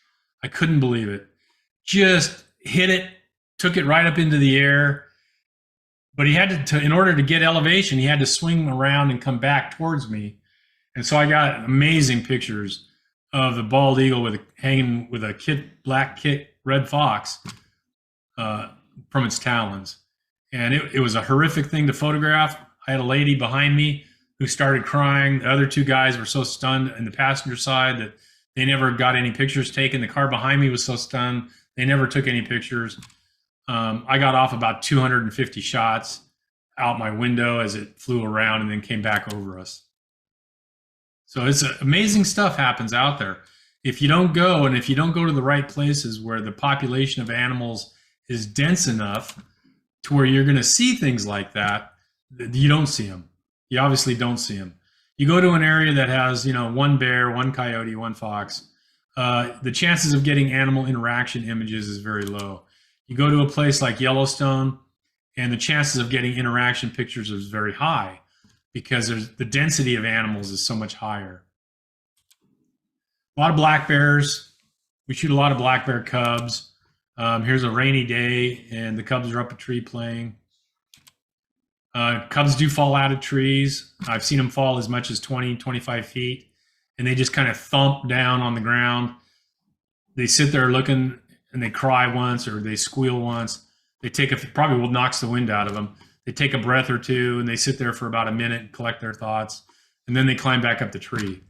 I couldn't believe it. Just hit it, took it right up into the air. But he had to, in order to get elevation, he had to swing around and come back towards me. And so I got amazing pictures of the bald eagle hanging with a black red fox from its talons. And it was a horrific thing to photograph. I had a lady behind me who started crying. The other two guys were so stunned in the passenger side that they never got any pictures taken. The car behind me was so stunned, they never took any pictures. I got off about 250 shots out my window as it flew around and then came back over us. So it's amazing stuff happens out there. If you don't go, and if you don't go to the right places where the population of animals is dense enough to where you're going to see things like that, you don't see them. You obviously don't see them. You go to an area that has, you know, one bear, one coyote, one fox, the chances of getting animal interaction images is very low. You go to a place like Yellowstone, and the chances of getting interaction pictures is very high because the density of animals is so much higher. A lot of black bears. We shoot a lot of black bear cubs. Here's a rainy day, and the cubs are up a tree playing. Cubs do fall out of trees. I've seen them fall as much as 20, 25 feet, and they just kind of thump down on the ground. They sit there looking, and they cry once or they squeal once. They probably knocks the wind out of them. They take a breath or two, and they sit there for about a minute and collect their thoughts, and then they climb back up the tree.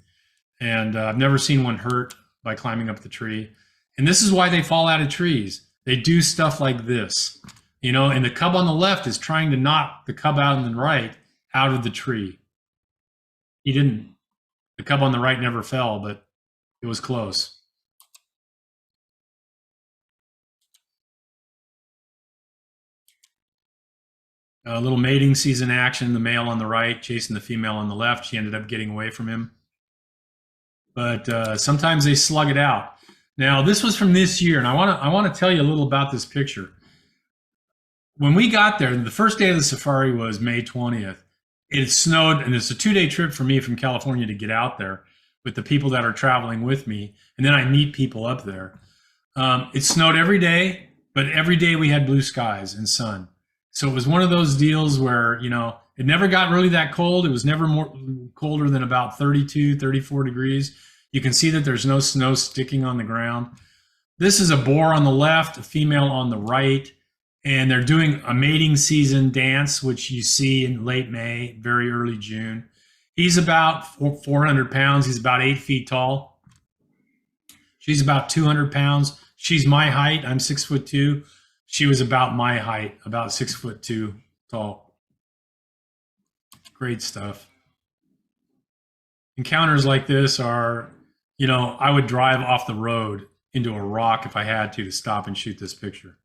And I've never seen one hurt by climbing up the tree. And this is why they fall out of trees. They do stuff like this, you know, and the cub on the left is trying to knock the cub out on the right out of the tree. He didn't. The cub on the right never fell, but it was close. A little mating season action, the male on the right chasing the female on the left. She ended up getting away from him. But sometimes they slug it out. Now, this was from this year, and I want to tell you a little about this picture. When we got there, the first day of the safari was May 20th. It snowed, and it's a 2-day trip for me from California to get out there with the people that are traveling with me, and then I meet people up there. It snowed every day, but every day we had blue skies and sun. So it was one of those deals where, you know, it never got really that cold. It was never more colder than about 32, 34 degrees. You can see that there's no snow sticking on the ground. This is a boar on the left, a female on the right, and they're doing a mating season dance, which you see in late May, very early June. He's about 400 pounds. He's about 8 feet tall. She's about 200 pounds. She's my height. I'm 6'2". She was about my height, about 6'2" tall. Great stuff. Encounters like this are, you know, I would drive off the road into a rock if I had to stop and shoot this picture.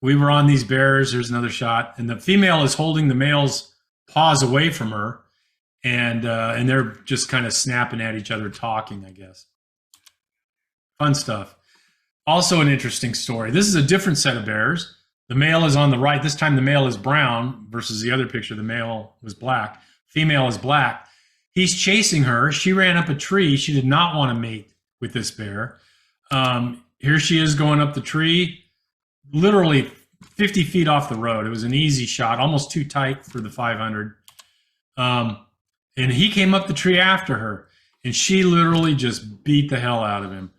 We were on these bears. There's another shot, and the female is holding the male's paws away from her, and they're just kind of snapping at each other, talking, I guess. Fun stuff. Also an interesting story. This is a different set of bears. The male is on the right. This time the male is brown versus the other picture. The male was black. Female is black. He's chasing her. She ran up a tree. She did not want to mate with this bear. Here she is going up the tree, literally 50 feet off the road. It was an easy shot, almost too tight for the 500. And he came up the tree after her, and she literally just beat the hell out of him.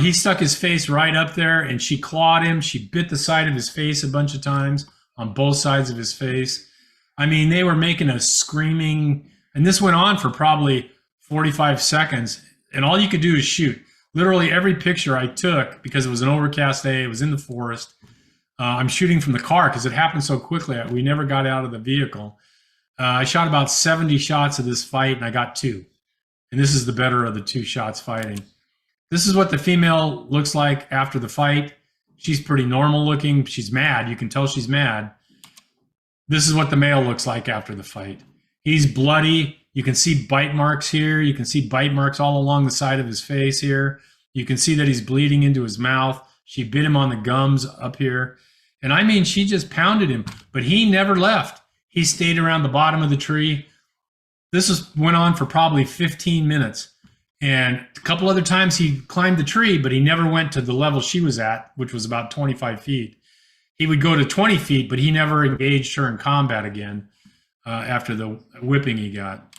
He stuck his face right up there, and she clawed him. She bit the side of his face a bunch of times on both sides of his face. I mean, they were making a screaming, and this went on for probably 45 seconds, and all you could do is shoot. Literally every picture I took, because it was an overcast day, it was in the forest. I'm shooting from the car because it happened so quickly. We never got out of the vehicle. I shot about 70 shots of this fight, and I got 2. And this is the better of the 2 shots fighting. This is what the female looks like after the fight. She's pretty normal looking. She's mad. You can tell she's mad. This is what the male looks like after the fight. He's bloody. You can see bite marks here. You can see bite marks all along the side of his face here. You can see that he's bleeding into his mouth. She bit him on the gums up here. And I mean, she just pounded him, but he never left. He stayed around the bottom of the tree. Went on for probably 15 minutes. And a couple other times he climbed the tree, but he never went to the level she was at, which was about 25 feet. He would go to 20 feet, but he never engaged her in combat again after the whipping he got.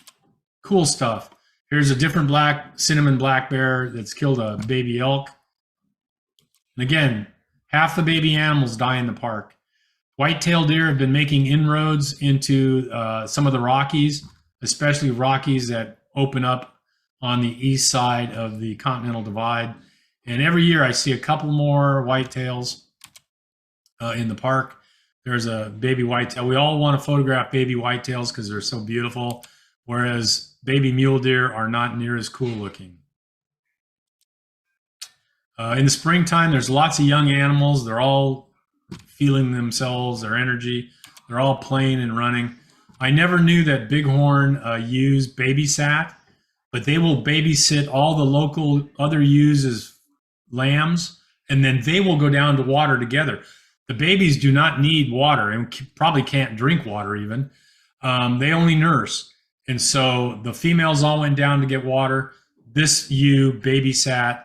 Cool stuff. Here's a different cinnamon black bear that's killed a baby elk. And again, half the baby animals die in the park. White-tailed deer have been making inroads into some of the Rockies, especially Rockies that open up on the east side of the Continental Divide. And every year I see a couple more whitetails in the park. There's a baby whitetail. We all want to photograph baby whitetails because they're so beautiful, whereas baby mule deer are not near as cool looking. In the springtime, there's lots of young animals. They're all feeling themselves, their energy. They're all playing and running. I never knew that bighorn ewes babysat, but they will babysit all the local other ewes as lambs, and then they will go down to water together. The babies do not need water and probably can't drink water even. They only nurse. And so the females all went down to get water. This ewe babysat.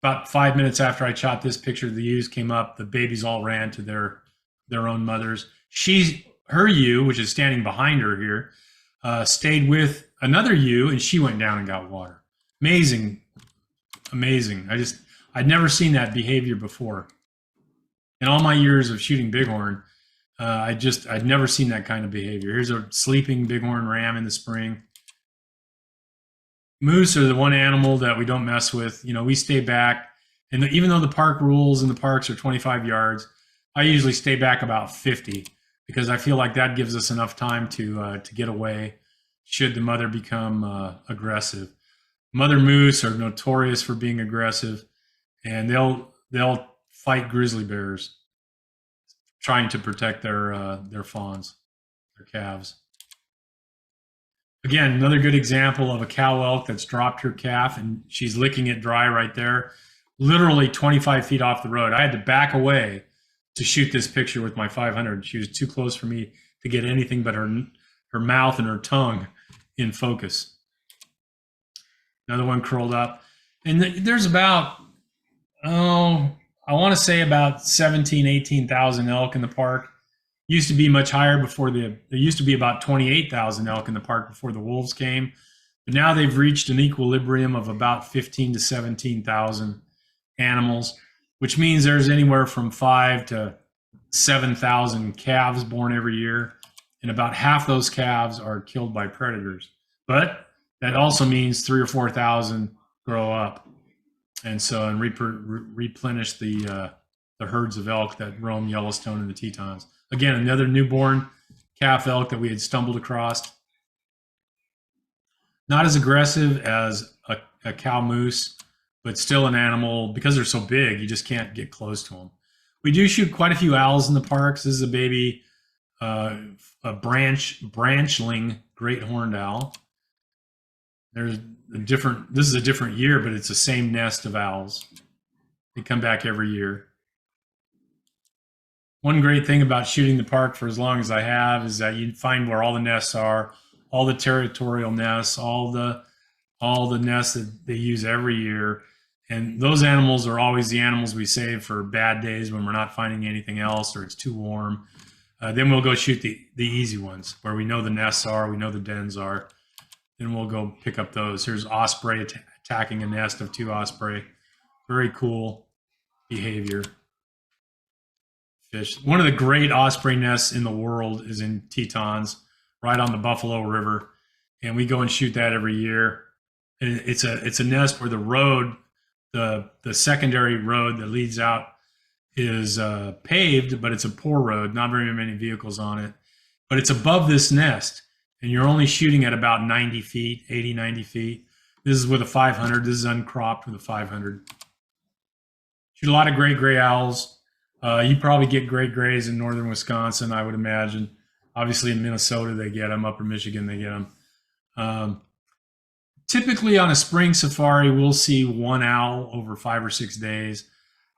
About 5 minutes after I shot this picture, the ewes came up. The babies all ran to their own mothers. Her ewe, which is standing behind her here, stayed with another ewe, and she went down and got water. Amazing, amazing. I'd never seen that behavior before. In all my years of shooting bighorn, I'd never seen that kind of behavior. Here's a sleeping bighorn ram in the spring. Moose are the one animal that we don't mess with. You know, we stay back. And even though the park rules and the parks are 25 yards, I usually stay back about 50 because I feel like that gives us enough time to get away should the mother become aggressive. Mother moose are notorious for being aggressive, and they'll fight grizzly bears trying to protect their fawns, their calves. Again, another good example of a cow elk that's dropped her calf and she's licking it dry right there, literally 25 feet off the road. I had to back away to shoot this picture with my 500. She was too close for me to get anything but her mouth and her tongue in focus. Another one curled up. And there's about, I want to say about 17,000, 18,000 elk in the park. Used to be much higher before there used to be about 28,000 elk in the park before the wolves came. But now they've reached an equilibrium of about 15 to 17,000 animals, which means there's anywhere from 5 to 7,000 calves born every year. And about half those calves are killed by predators. But that also means 3,000 or 4,000 grow up. And so, and replenish the herds of elk that roam Yellowstone and the Tetons. Again, another newborn calf elk that we had stumbled across. Not as aggressive as a cow moose, but still an animal. Because they're so big, you just can't get close to them. We do shoot quite a few owls in the parks. This is a baby, a branchling great horned owl. This is a different year, but it's the same nest of owls. They come back every year. One great thing about shooting the park for as long as I have is that you find where all the nests are, all the territorial nests, all the nests that they use every year. And those animals are always the animals we save for bad days when we're not finding anything else or it's too warm. Then we'll go shoot the easy ones where we know the nests are, we know the dens are. Then we'll go pick up those. Here's osprey attacking a nest of 2 osprey. Very cool behavior. Fish. One of the great osprey nests in the world is in Tetons, right on the Buffalo River, and we go and shoot that every year. And it's a nest where the road, the secondary road that leads out, is paved, but it's a poor road, not very many vehicles on it. But it's above this nest, and you're only shooting at about 90 feet, 80, 90 feet. This is with a 500. This is uncropped with a 500. Shoot a lot of great gray owls. You probably get great grays in northern Wisconsin, I would imagine. Obviously in Minnesota, they get them. Upper Michigan, they get them. Typically on a spring safari, we'll see one owl over 5 or 6 days.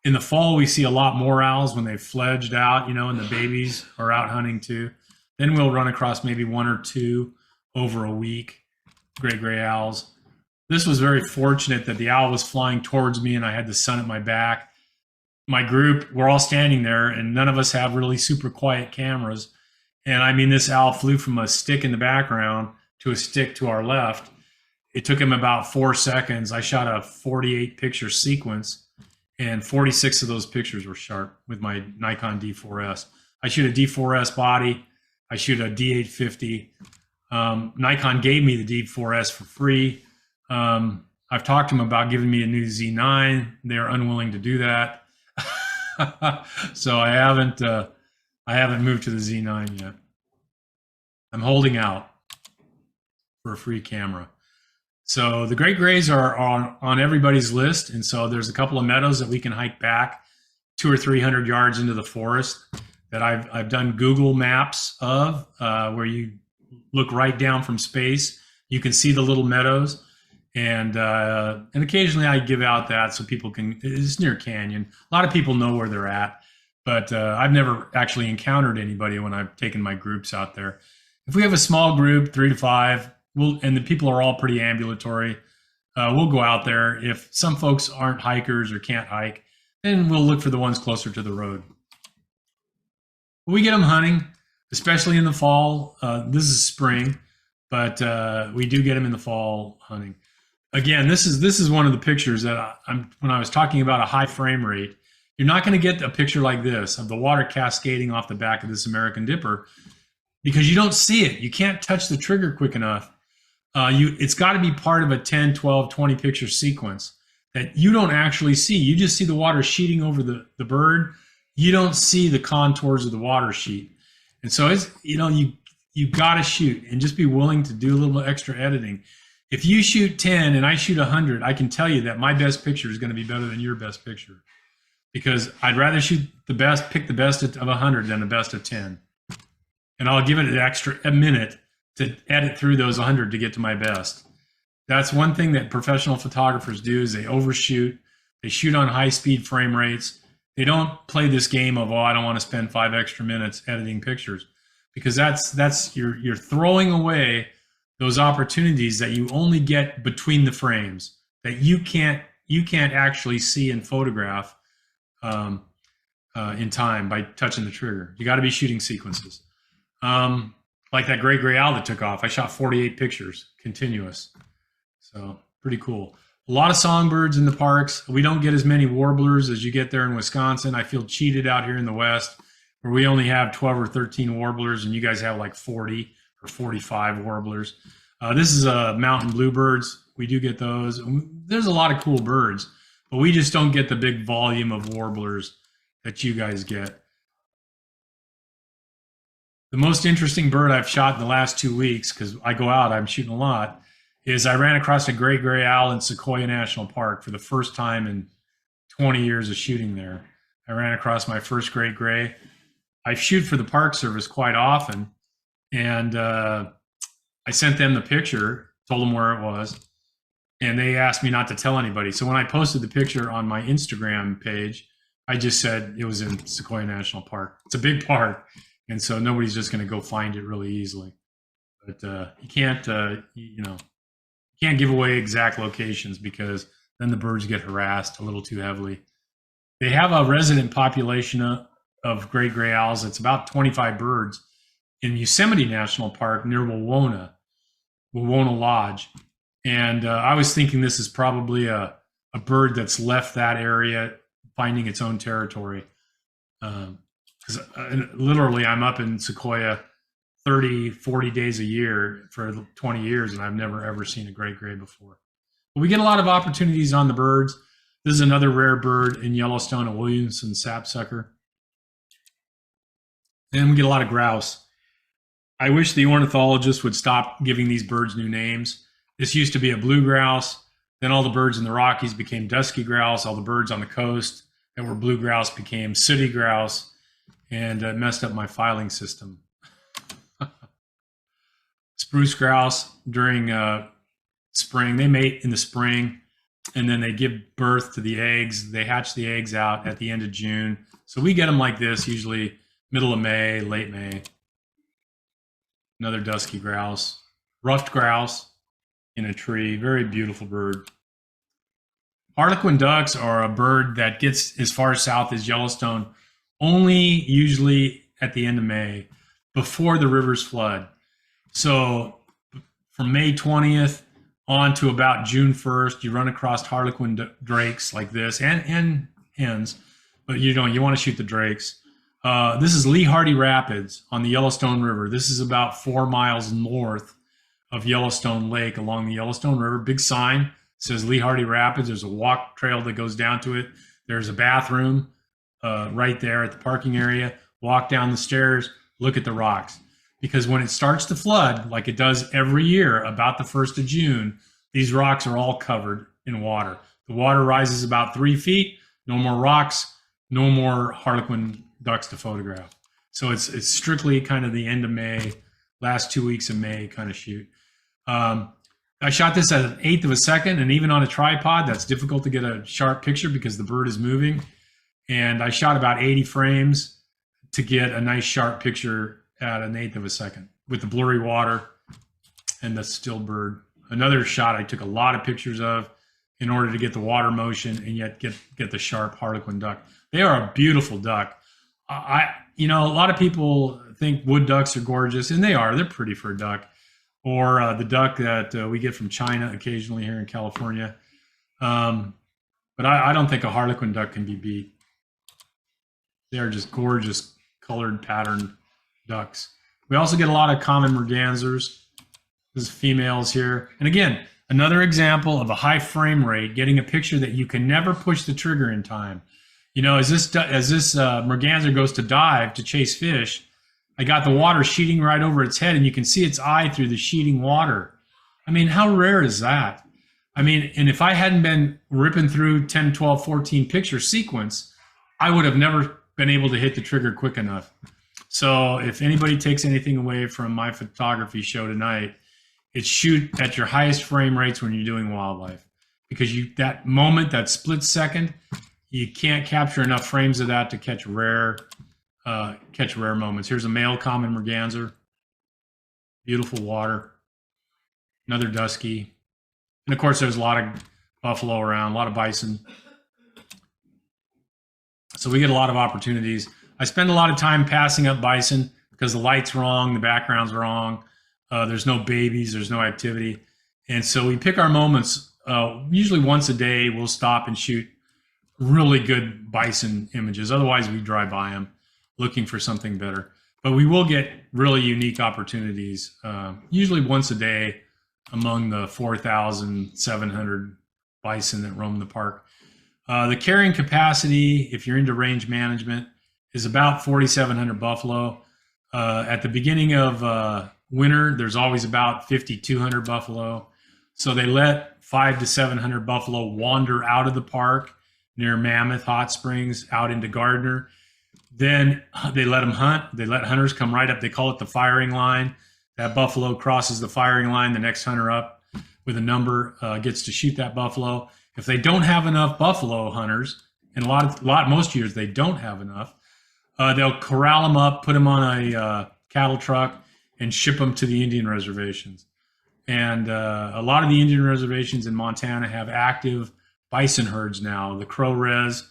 In the fall, we see a lot more owls when they've fledged out, and the babies are out hunting too. Then we'll run across maybe 1 or 2 over a week, great gray owls. This was very fortunate that the owl was flying towards me and I had the sun at my back. My group, we're all standing there and none of us have really super quiet cameras. And I mean, this owl flew from a stick in the background to a stick to our left. It took him about 4 seconds. I shot a 48 picture sequence and 46 of those pictures were sharp with my Nikon D4S. I shoot a D4S body. I shoot a D850. Nikon gave me the D4S for free. I've talked to them about giving me a new Z9. They're unwilling to do that. So I haven't moved to the Z9 yet. I'm holding out for a free camera. So the great grays are on everybody's list. And so there's a couple of meadows that we can hike back 200 or 300 yards into the forest that I've done Google Maps of, where you look right down from space. You can see the little meadows. And occasionally I give out that so people can, it's near canyon. A lot of people know where they're at, but I've never actually encountered anybody when I've taken my groups out there. If we have a small group, 3 to 5, and the people are all pretty ambulatory, we'll go out there. If some folks aren't hikers or can't hike, then we'll look for the ones closer to the road. We get them hunting, especially in the fall. This is spring, but we do get them in the fall hunting. Again, this is one of the pictures that when I was talking about a high frame rate, you're not going to get a picture like this of the water cascading off the back of this American Dipper because you don't see it. You can't touch the trigger quick enough. It's got to be part of a 10, 12, 20 picture sequence that you don't actually see. You just see the water sheeting over the bird. You don't see the contours of the water sheet. And so it's, you got to shoot and just be willing to do a little extra editing. If you shoot 10 and I shoot 100, I can tell you that my best picture is going to be better than your best picture because I'd rather shoot the best, pick the best of 100 than the best of 10. And I'll give it an extra minute to edit through those 100 to get to my best. That's one thing that professional photographers do is they overshoot. They shoot on high speed frame rates. They don't play this game of, I don't want to spend 5 extra minutes editing pictures because you're throwing away those opportunities that you only get between the frames that you can't actually see and photograph in time by touching the trigger. You got to be shooting sequences. Like that great gray owl that took off. I shot 48 pictures, continuous. So pretty cool. A lot of songbirds in the parks. We don't get as many warblers as you get there in Wisconsin. I feel cheated out here in the West where we only have 12 or 13 warblers and you guys have like 40 or 45 warblers. This is mountain bluebirds. We do get those. There's a lot of cool birds, but we just don't get the big volume of warblers that you guys get. The most interesting bird I've shot in the last 2 weeks, because I go out, I'm shooting a lot, is I ran across a great gray owl in Sequoia National Park for the first time in 20 years of shooting there. I ran across my first great gray. I shoot for the Park Service quite often, and I sent them the picture, told them where it was, and they asked me not to tell anybody. So when I posted the picture on my Instagram page, I just said it was in Sequoia National Park. It's a big park, and so nobody's just going to go find it really easily. But you can't, can't give away exact locations because then the birds get harassed a little too heavily. They have a resident population of great gray owls. It's about 25 birds in Yosemite National Park near Wawona Lodge. And I was thinking this is probably a bird that's left that area finding its own territory. Because literally I'm up in Sequoia 30, 40 days a year for 20 years, and I've never, ever seen a great gray before. But we get a lot of opportunities on the birds. This is another rare bird in Yellowstone, a Williamson sapsucker. And we get a lot of grouse. I wish the ornithologists would stop giving these birds new names. This used to be a blue grouse. Then all the birds in the Rockies became dusky grouse. All the birds on the coast that were blue grouse became sooty grouse, and it messed up my filing system. spruce grouse during spring. They mate in the spring, and then they give birth to the eggs. They hatch the eggs out at the end of June. So we get them like this, usually middle of May, late May. Another dusky grouse, ruffed grouse in a tree, very beautiful bird. Harlequin ducks are a bird that gets as far south as Yellowstone only usually at the end of May, before the rivers flood. So from May 20th on to about June 1st, you run across Harlequin drakes like this, and hens, but you want to shoot the drakes. This is Lee Hardy Rapids on the Yellowstone River. This is about 4 miles north of Yellowstone Lake along the Yellowstone River. Big sign says Lee Hardy Rapids. There's a walk trail that goes down to it. There's a bathroom right there at the parking area. Walk down the stairs, look at the rocks. Because when it starts to flood, like it does every year about the 1st of June, these rocks are all covered in water. The water rises about 3 feet, no more rocks, no more Harlequin ducks to photograph. So it's strictly kind of the end of May, last 2 weeks of May kind of shoot. I shot this at 1/8 of a second, and even on a tripod, that's difficult to get a sharp picture because the bird is moving. And I shot about 80 frames to get a nice sharp picture at 1/8 of a second with the blurry water and the still bird. Another shot I took a lot of pictures of in order to get the water motion and yet get the sharp Harlequin duck. They are a beautiful duck. A lot of people think wood ducks are gorgeous, and they are. They're pretty for a duck. Or the duck that we get from China occasionally here in California. But I don't think a Harlequin duck can be beat. They are just gorgeous colored patterned ducks. We also get a lot of common mergansers. There's females here. And again, another example of a high frame rate, getting a picture that you can never push the trigger in time. As this merganser goes to dive to chase fish, I got the water sheeting right over its head, and you can see its eye through the sheeting water. I mean, how rare is that? I mean, and if I hadn't been ripping through 10, 12, 14 picture sequence, I would have never been able to hit the trigger quick enough. So if anybody takes anything away from my photography show tonight, it's shoot at your highest frame rates when you're doing wildlife, because that moment, that split second, you can't capture enough frames of that to catch rare moments. Here's a male common merganser, beautiful water, another dusky, and of course there's a lot of buffalo around, a lot of bison. So we get a lot of opportunities. I spend a lot of time passing up bison because the light's wrong, the background's wrong, there's no babies, there's no activity. And so we pick our moments. Usually once a day, we'll stop and shoot really good bison images. Otherwise, we drive by them looking for something better. But we will get really unique opportunities, usually once a day among the 4,700 bison that roam the park. The carrying capacity, if you're into range management, is about 4,700 buffalo. At the beginning of winter, there's always about 5,200 buffalo. So they let 500 to 700 buffalo wander out of the park near Mammoth Hot Springs out into Gardner. Then they let them hunt. They let hunters come right up. They call it the firing line. That buffalo crosses the firing line. The next hunter up with a number gets to shoot that buffalo. If they don't have enough buffalo hunters, and most years they don't have enough, they'll corral them up, put them on a cattle truck, and ship them to the Indian reservations. And a lot of the Indian reservations in Montana have active bison herds now. The Crow Res,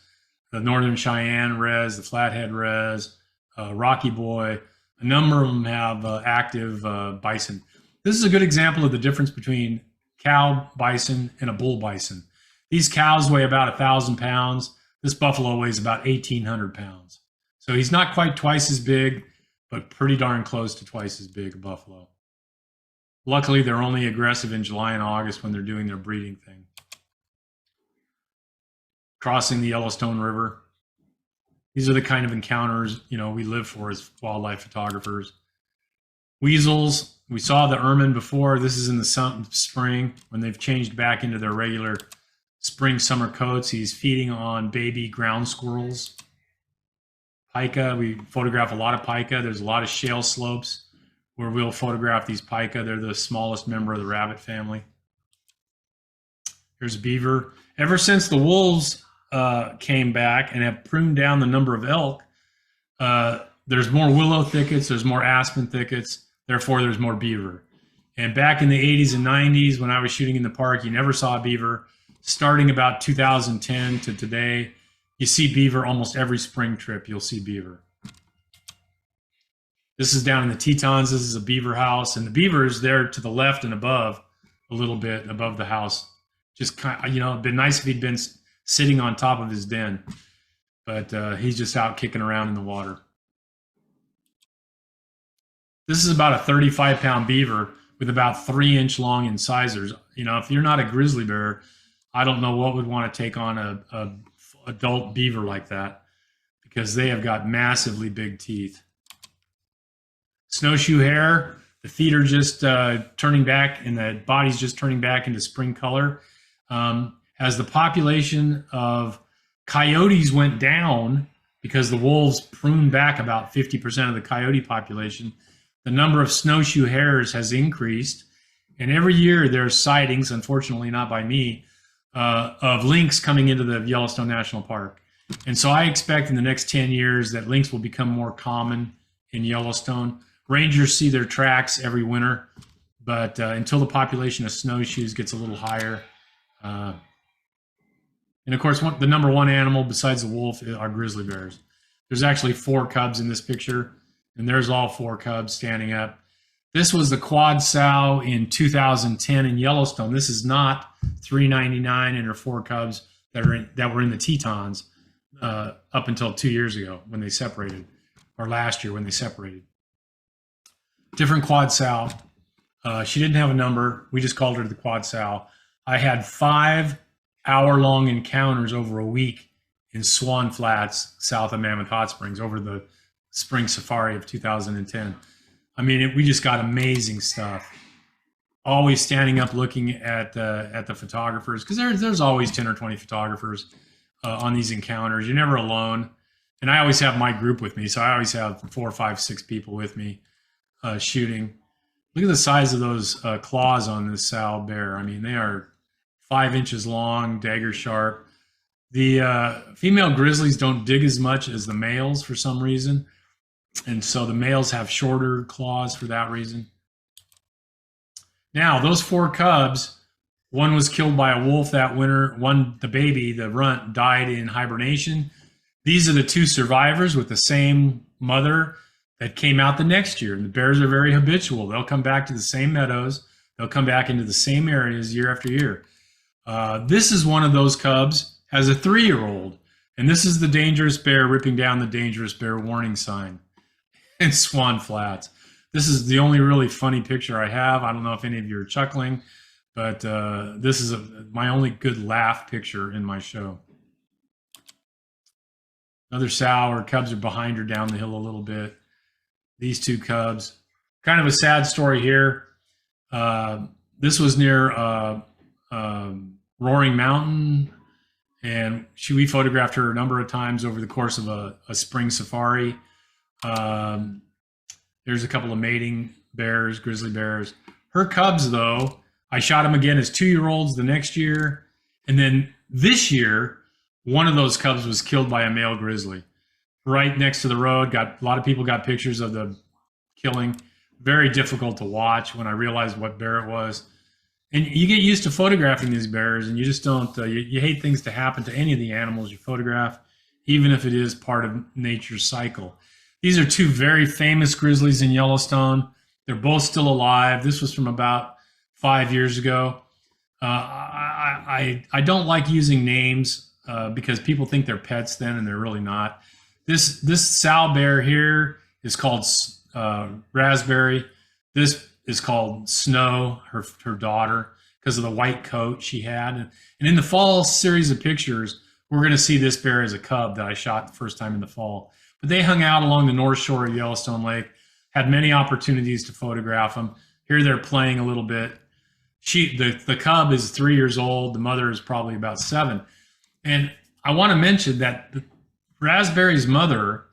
the Northern Cheyenne Res, the Flathead Res, Rocky Boy, a number of them have active bison. This is a good example of the difference between cow bison and a bull bison. These cows weigh about 1,000 pounds. This buffalo weighs about 1,800 pounds. So he's not quite twice as big, but pretty darn close to twice as big a buffalo. Luckily, they're only aggressive in July and August when they're doing their breeding thing. Crossing the Yellowstone River. These are the kind of encounters, we live for as wildlife photographers. Weasels. We saw the ermine before. This is in the spring when they've changed back into their regular spring summer coats. He's feeding on baby ground squirrels. Pika. We photograph a lot of pika. There's a lot of shale slopes where we'll photograph these pika. They're the smallest member of the rabbit family. Here's beaver. Ever since the wolves came back and have pruned down the number of elk, there's more willow thickets, there's more aspen thickets, therefore there's more beaver. And back in the 80s and 90s, when I was shooting in the park, you never saw beaver. Starting about 2010 to today, you see beaver almost every spring trip, you'll see beaver. This is down in the Tetons. This is a beaver house, and the beaver is there to the left and above, a little bit above the house. Just kind of, it'd been nice if he'd been sitting on top of his den, but he's just out kicking around in the water. This is about a 35-pound beaver with about 3-inch long incisors. If you're not a grizzly bear, I don't know what would want to take on a adult beaver like that, because they have got massively big teeth. Snowshoe hare, the feet are just turning back and the body's just turning back into spring color. As the population of coyotes went down, because the wolves pruned back about 50% of the coyote population, the number of snowshoe hares has increased. And every year there's sightings, unfortunately not by me, of lynx coming into the Yellowstone National Park. And so I expect in the next 10 years that lynx will become more common in Yellowstone. Rangers see their tracks every winter, but until the population of snowshoes gets a little higher. And of course, the number one animal besides the wolf are grizzly bears. There's actually 4 cubs in this picture, and there's all 4 cubs standing up. This was the quad sow in 2010 in Yellowstone. This is not 399 and her 4 cubs that were in the Tetons up until 2 years ago when they separated, or last year when they separated. Different quad sow. She didn't have a number. We just called her the quad sow. I had 5-hour-long encounters over a week in Swan Flats, south of Mammoth Hot Springs, over the spring safari of 2010. I mean, we just got amazing stuff. Always standing up looking at the photographers, because there's always 10 or 20 photographers on these encounters. You're never alone. And I always have my group with me, so I always have 4, 5, 6 people with me shooting. Look at the size of those claws on this sow bear. I mean, they are 5 inches long, dagger sharp. The female grizzlies don't dig as much as the males for some reason. And so the males have shorter claws for that reason. Now, those 4 cubs, one was killed by a wolf that winter. One, the baby, the runt, died in hibernation. These are the 2 survivors with the same mother that came out the next year. And the bears are very habitual. They'll come back to the same meadows. They'll come back into the same areas year after year. This is one of those cubs, has a 3-year-old. And this is the dangerous bear ripping down the dangerous bear warning sign in Swan Flats. This is the only really funny picture I have. I don't know if any of you are chuckling, but this is my only good laugh picture in my show. Another sow. Her cubs are behind her down the hill a little bit. These 2 cubs. Kind of a sad story here. This was near Roaring Mountain, and we photographed her a number of times over the course of a spring safari. There's a couple of mating bears, grizzly bears. Her cubs, though, I shot them again as 2-year-olds the next year. And then this year, one of those cubs was killed by a male grizzly right next to the road. A lot of people got pictures of the killing. Very difficult to watch when I realized what bear it was. And you get used to photographing these bears, and you just don't, you hate things to happen to any of the animals you photograph, even if it is part of nature's cycle. These are 2 very famous grizzlies in Yellowstone. They're both still alive. This was from about 5 years ago. I don't like using names because people think they're pets then, and they're really not. This sow bear here is called Raspberry. This is called Snow, her daughter, because of the white coat she had. And in the fall series of pictures, we're going to see this bear as a cub that I shot the first time in the fall. But they hung out along the north shore of Yellowstone Lake, had many opportunities to photograph them. Here they're playing a little bit. The cub is 3 years old. The mother is probably about 7. And I want to mention that Raspberry's mother,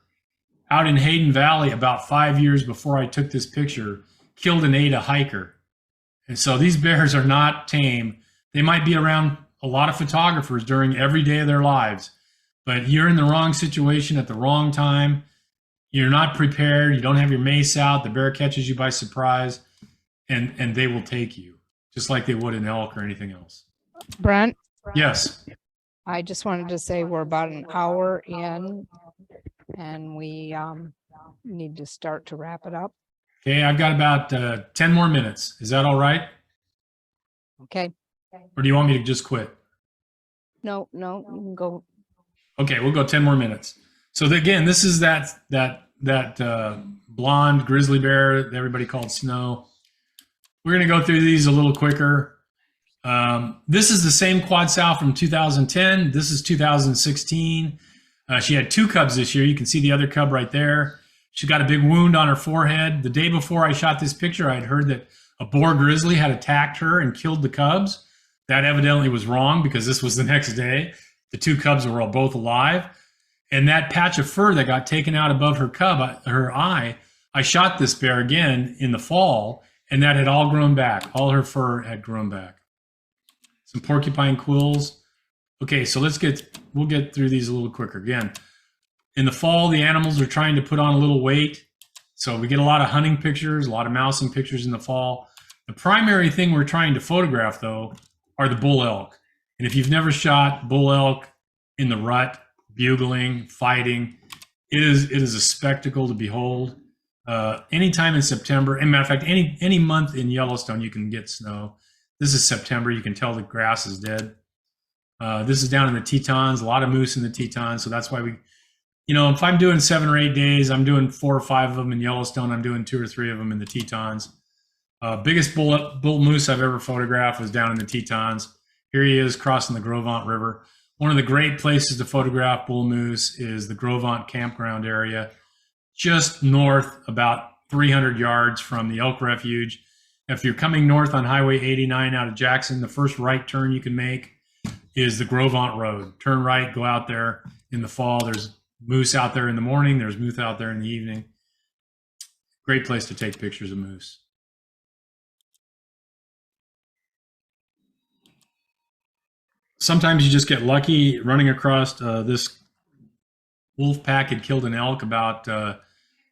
out in Hayden Valley about 5 years before I took this picture, killed and ate a hiker. And so these bears are not tame. They might be around a lot of photographers during every day of their lives, but you're in the wrong situation at the wrong time. You're not prepared. You don't have your mace out. The bear catches you by surprise, and they will take you, just like they would an elk or anything else. Brent, Yes. I just wanted to say we're about an hour in and we need to start to wrap it up. Okay, I've got about 10 more minutes. Is that all right? Okay. Or do you want me to just quit? No, you can go. Okay, we'll go 10 more minutes. So again, this is that blonde grizzly bear that everybody called Snow. We're going to go through these a little quicker. This is the same quad sow from 2010. This is 2016. She had 2 cubs this year. You can see the other cub right there. She got a big wound on her forehead. The day before I shot this picture, I had heard that a boar grizzly had attacked her and killed the cubs. That evidently was wrong because this was the next day. The 2 cubs were all both alive. And that patch of fur that got taken out above her eye, I shot this bear again in the fall, and that had all grown back. All her fur had grown back. Some porcupine quills. Okay, so we'll get through these a little quicker. Again, in the fall, the animals are trying to put on a little weight. So we get a lot of hunting pictures, a lot of mousing pictures in the fall. The primary thing we're trying to photograph, though, are the bull elk. And if you've never shot bull elk in the rut, bugling, fighting, it is a spectacle to behold. Anytime in September, and matter of fact, any month in Yellowstone, you can get snow. This is September. You can tell the grass is dead. This is down in the Tetons, a lot of moose in the Tetons. So that's why if I'm doing 7 or 8 days, I'm doing 4 or 5 of them in Yellowstone. I'm doing 2 or 3 of them in the Tetons. Biggest bull moose I've ever photographed was down in the Tetons. Here he is crossing the Grovant River. One of the great places to photograph bull moose is the Grovant campground area, just north, about 300 yards from the elk refuge. If you're coming north on Highway 89 out of Jackson, the first right turn you can make is the Grovant Road. Turn right, go out there in the fall. There's moose out there in the morning. There's moose out there in the evening. Great place to take pictures of moose. Sometimes you just get lucky running across this wolf pack had killed an elk about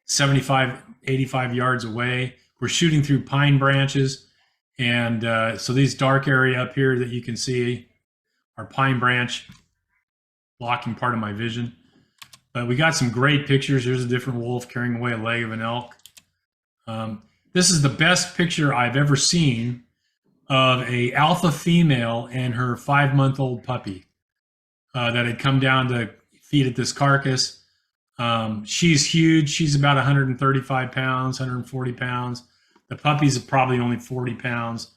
75, 85 yards away. We're shooting through pine branches. And so these dark area up here that you can see are pine branch blocking part of my vision. But we got some great pictures. Here's a different wolf carrying away a leg of an elk. This is the best picture I've ever seen of a alpha female and her 5-month-old puppy that had come down to feed at this carcass. She's huge. She's about 135 pounds, 140 pounds. The puppy's probably only 40 pounds.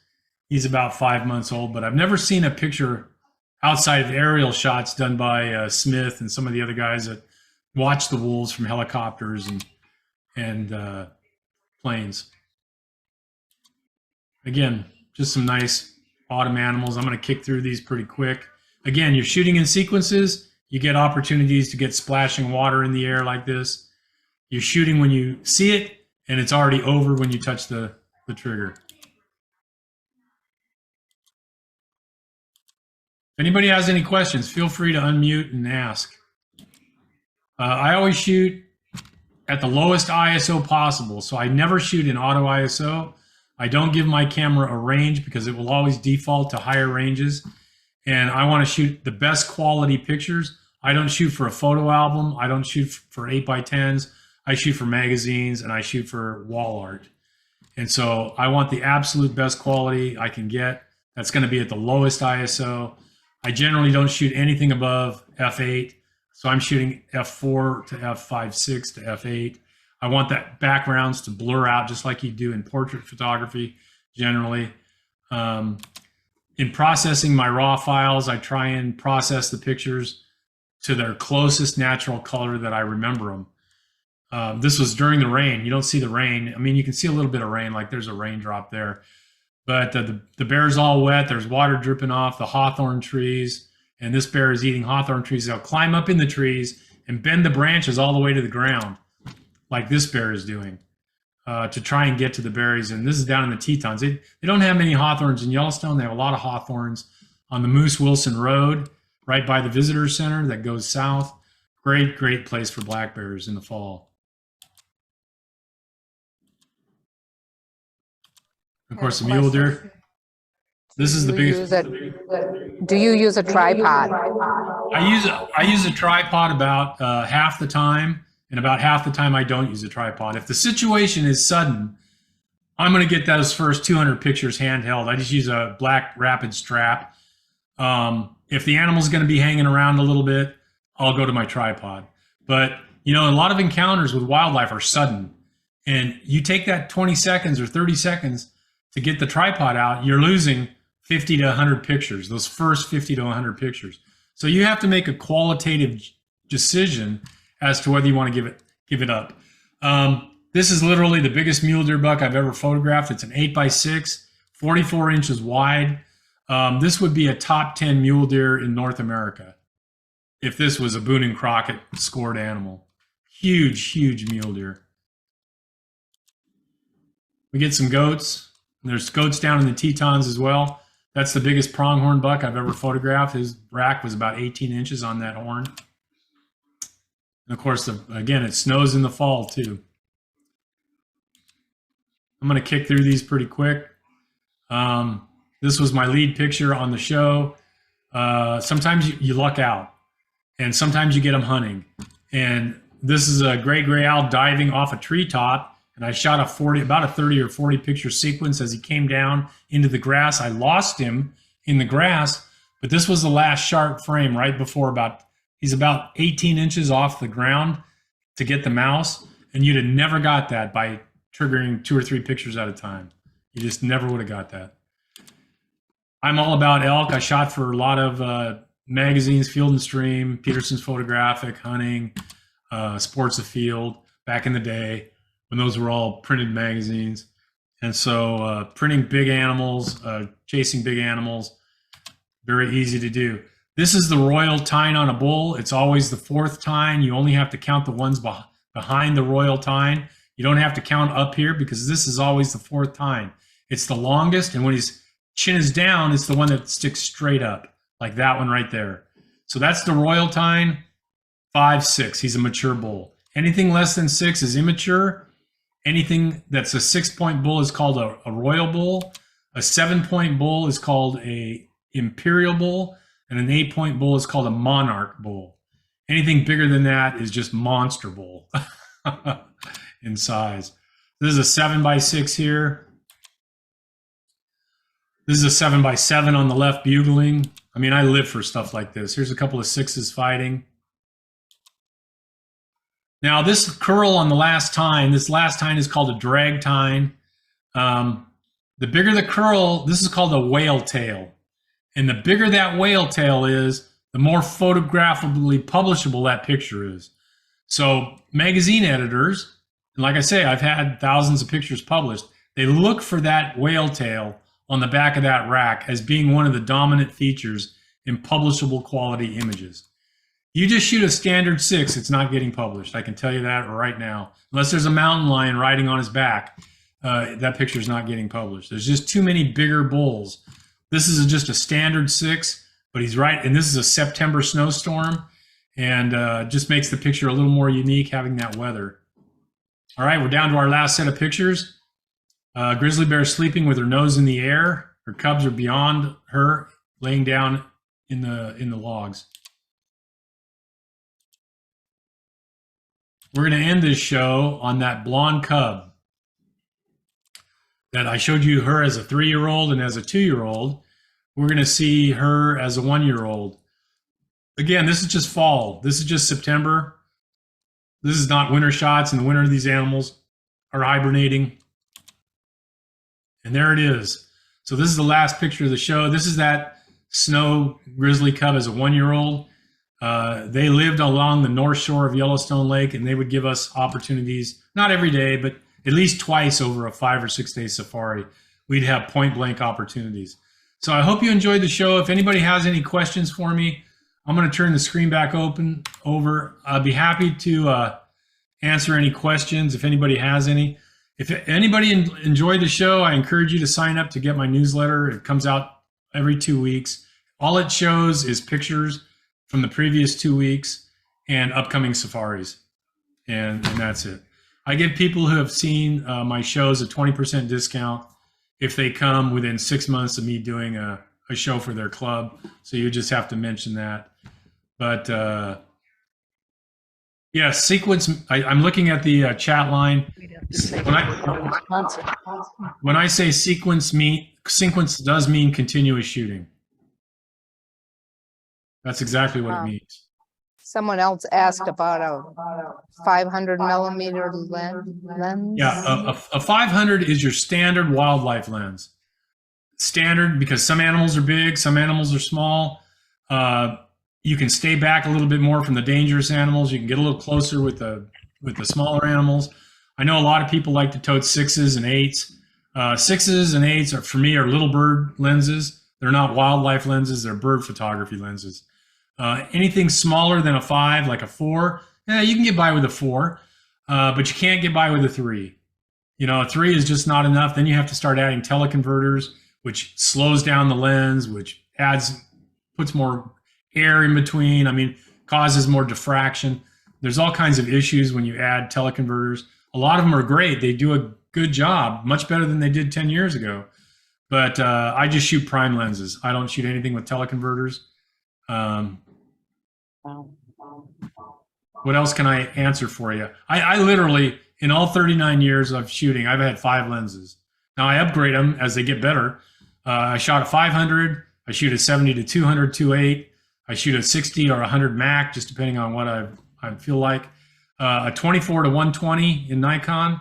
He's about 5 months old, but I've never seen a picture outside of aerial shots done by Smith and some of the other guys that watch the wolves from helicopters and planes. Again, just some nice autumn animals. I'm going to kick through these pretty quick. Again, you're shooting in sequences. You get opportunities to get splashing water in the air like this. You're shooting when you see it, and it's already over when you touch the trigger. If anybody has any questions, feel free to unmute and ask. I always shoot at the lowest ISO possible, so I never shoot in auto ISO. I don't give my camera a range because it will always default to higher ranges. And I want to shoot the best quality pictures. I don't shoot for a photo album. I don't shoot for 8x10s. I shoot for magazines and I shoot for wall art. And so I want the absolute best quality I can get. That's going to be at the lowest ISO. I generally don't shoot anything above f8. So I'm shooting f4 to f5.6 to f8. I want that backgrounds to blur out just like you do in portrait photography generally. In processing my raw files, I try and process the pictures to their closest natural color that I remember them. This was during the rain. You don't see the rain. I mean, you can see a little bit of rain, like there's a raindrop there. But the bear's all wet. There's water dripping off the hawthorn trees. And this bear is eating hawthorn trees. They'll climb up in the trees and bend the branches all the way to the ground, like this bear is doing. to try and get to the berries. And this is down in the Tetons. They don't have many hawthorns in Yellowstone. They have a lot of hawthorns on the Moose Wilson Road, right by the visitor center that goes south. Great place for black bears in the fall. Of course, the mule deer. This is the biggest. Do you use a tripod? I use a tripod about half the time, and about half the time I don't use a tripod. If the situation is sudden, I'm going to get those first 200 pictures handheld. I just use a black rapid strap. If the animal's going to be hanging around a little bit, I'll go to my tripod. But, you know, a lot of encounters with wildlife are sudden. And you take that 20 seconds or 30 seconds to get the tripod out, you're losing 50 to 100 pictures, those first 50 to 100 pictures. So you have to make a qualitative decision as to whether you want to give it up. This is literally the biggest mule deer buck I've ever photographed. It's an 8x6, 44 inches wide. This would be a top 10 mule deer in North America if this was a Boone and Crockett scored animal. Huge mule deer. We get some goats. There's goats down in the Tetons as well. That's the biggest pronghorn buck I've ever photographed. His rack was about 18 inches on that horn. And of course, again, it snows in the fall too. I'm going to kick through these pretty quick. This was my lead picture on the show. Sometimes you luck out, and sometimes you get them hunting. And this is a gray owl diving off a treetop, and I shot about a 30 or 40 picture sequence as he came down into the grass. I lost him in the grass, but this was the last sharp frame right before he's about 18 inches off the ground to get the mouse, and you'd have never got that by triggering 2 or 3 pictures at a time. You just never would have got that. I'm all about elk. I shot for a lot of magazines, Field and Stream, Peterson's Photographic, Hunting, Sports Afield, back in the day when those were all printed magazines. And so printing big animals, chasing big animals, very easy to do. This is the royal tine on a bull. It's always the 4th tine. You only have to count the ones behind the royal tine. You don't have to count up here because this is always the 4th tine. It's the longest, and when his chin is down, it's the one that sticks straight up, like that one right there. So that's the royal tine, 5, 6. He's a mature bull. Anything less than 6 is immature. Anything that's a 6-point bull is called a royal bull. A 7-point bull is called a imperial bull, and an 8-point bull is called a monarch bull. Anything bigger than that is just monster bull in size. This is a 7x6 here. This is a 7x7 on the left bugling. I mean, I live for stuff like this. Here's a couple of 6s fighting. Now, this curl on the last tine, this last tine is called a drag tine. The bigger the curl, this is called a whale tail. And the bigger that whale tail is, the more photographically publishable that picture is. So magazine editors, and like I say, I've had thousands of pictures published, they look for that whale tail on the back of that rack as being one of the dominant features in publishable quality images. You just shoot a standard 6, it's not getting published. I can tell you that right now. Unless there's a mountain lion riding on his back, that picture is not getting published. There's just too many bigger bulls. This is just a standard 6, but he's right, and this is a September snowstorm, and just makes the picture a little more unique having that weather. All right, we're down to our last set of pictures. Grizzly bear sleeping with her nose in the air. Her cubs are beyond her, laying down in the logs. We're going to end this show on that blonde cub that I showed you, her as a 3-year-old and as a 2-year-old. We're going to see her as a 1-year-old. Again, this is just fall. This is just September. This is not winter shots. In the winter, these animals are hibernating. And there it is. So this is the last picture of the show. This is that snow grizzly cub as a 1-year-old. They lived along the north shore of Yellowstone Lake, and they would give us opportunities, not every day, but at least twice over a 5 or 6 day safari. We'd have point blank opportunities. So I hope you enjoyed the show. If anybody has any questions for me, I'm going to turn the screen back over. I'd be happy to answer any questions if anybody has any. If anybody enjoyed the show, I encourage you to sign up to get my newsletter. It comes out every 2 weeks. All it shows is pictures from the previous 2 weeks and upcoming safaris. And that's it. I give people who have seen my shows a 20% discount if they come within 6 months of me doing a show for their club. So you just have to mention that. But yeah, sequence. I'm looking at the chat line. When I say sequence does mean continuous shooting. That's exactly what it means. Someone else asked about a 500 millimeter lens. Yeah, a 500 is your standard wildlife lens. Standard because some animals are big, some animals are small. You can stay back a little bit more from the dangerous animals. You can get a little closer with the smaller animals. I know a lot of people like to tote 6s and 8s. 6s and 8s are, for me, are little bird lenses. They're not wildlife lenses. They're bird photography lenses. Anything smaller than a 5, like a 4, you can get by with a 4, but you can't get by with a 3. You know, a 3 is just not enough. Then you have to start adding teleconverters, which slows down the lens, which puts more air in between. I mean, causes more diffraction. There's all kinds of issues when you add teleconverters. A lot of them are great. They do a good job, much better than they did 10 years ago. But I just shoot prime lenses. I don't shoot anything with teleconverters. What else can I answer for you? I literally, in all 39 years of shooting, I've had 5 lenses. Now I upgrade them as they get better. I shot a 500. I shoot a 70 to 200 2.8. I shoot a 60 or 100 Mac, just depending on what I feel like. A 24 to 120 in Nikon,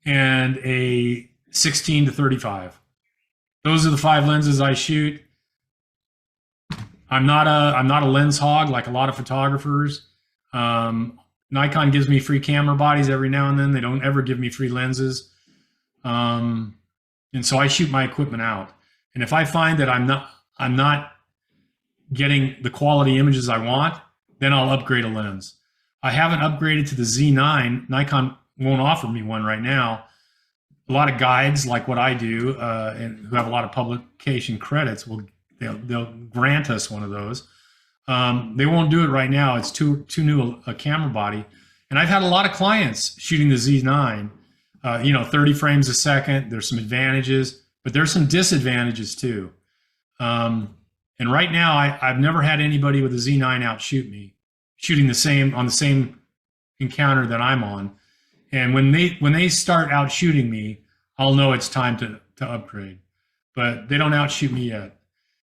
and a 16 to 35. Those are the 5 lenses I shoot. I'm not a lens hog like a lot of photographers. Nikon gives me free camera bodies every now and then. They don't ever give me free lenses. And so I shoot my equipment out. And if I find that I'm not getting the quality images I want, then I'll upgrade a lens. I haven't upgraded to the Z9. Nikon won't offer me one right now. A lot of guides like what I do and who have a lot of publication credits they'll grant us one of those. They won't do it right now. It's too new a camera body. And I've had a lot of clients shooting the Z9, 30 frames a second. There's some advantages, but there's some disadvantages too. And right now, I've never had anybody with a Z9 outshoot me, shooting on the same encounter that I'm on. And when they start outshooting me, I'll know it's time to upgrade. But they don't outshoot me yet.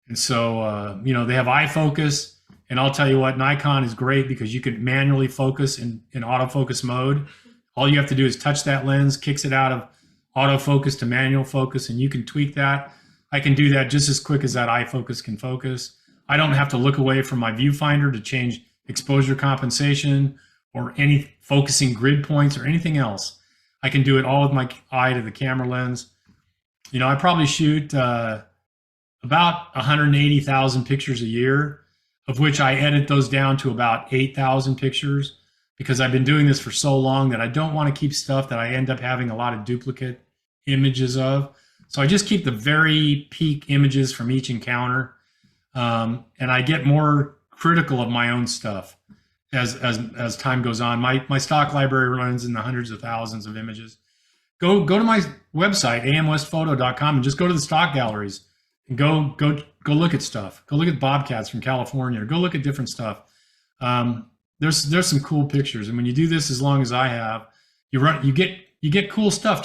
And so, they have eye focus. And I'll tell you what, Nikon is great because you can manually focus in autofocus mode. All you have to do is touch that lens, kicks it out of autofocus to manual focus, and you can tweak that. I can do that just as quick as that eye focus can focus. I don't have to look away from my viewfinder to change exposure compensation or any focusing grid points or anything else. I can do it all with my eye to the camera lens. I probably shoot about 180,000 pictures a year, of which I edit those down to about 8,000 pictures because I've been doing this for so long that I don't want to keep stuff that I end up having a lot of duplicate images of. So I just keep the very peak images from each encounter. And I get more critical of my own stuff as time goes on. My stock library runs in the hundreds of thousands of images. Go to my website, amwestphoto.com, and just go to the stock galleries and go look at stuff. Go look at bobcats from California, or go look at different stuff. There's some cool pictures, and when you do this as long as I have, you get cool stuff.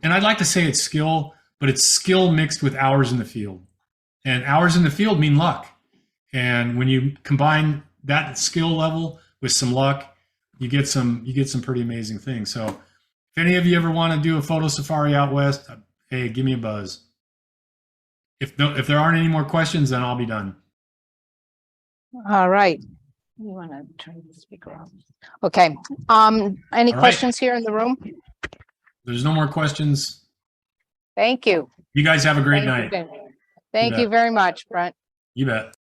And I'd like to say it's skill, but it's skill mixed with hours in the field. And hours in the field mean luck. And when you combine that skill level with some luck, you get some pretty amazing things. So if any of you ever want to do a photo safari out west, hey, give me a buzz. If there aren't any more questions, then I'll be done. All right. You want to turn the speaker off? Okay. Any questions here in the room? There's no more questions. Thank you. You guys have a great night. Thank you very much, Brent. You bet.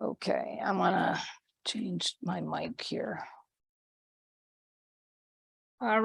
Okay, I'm gonna change my mic here. All right.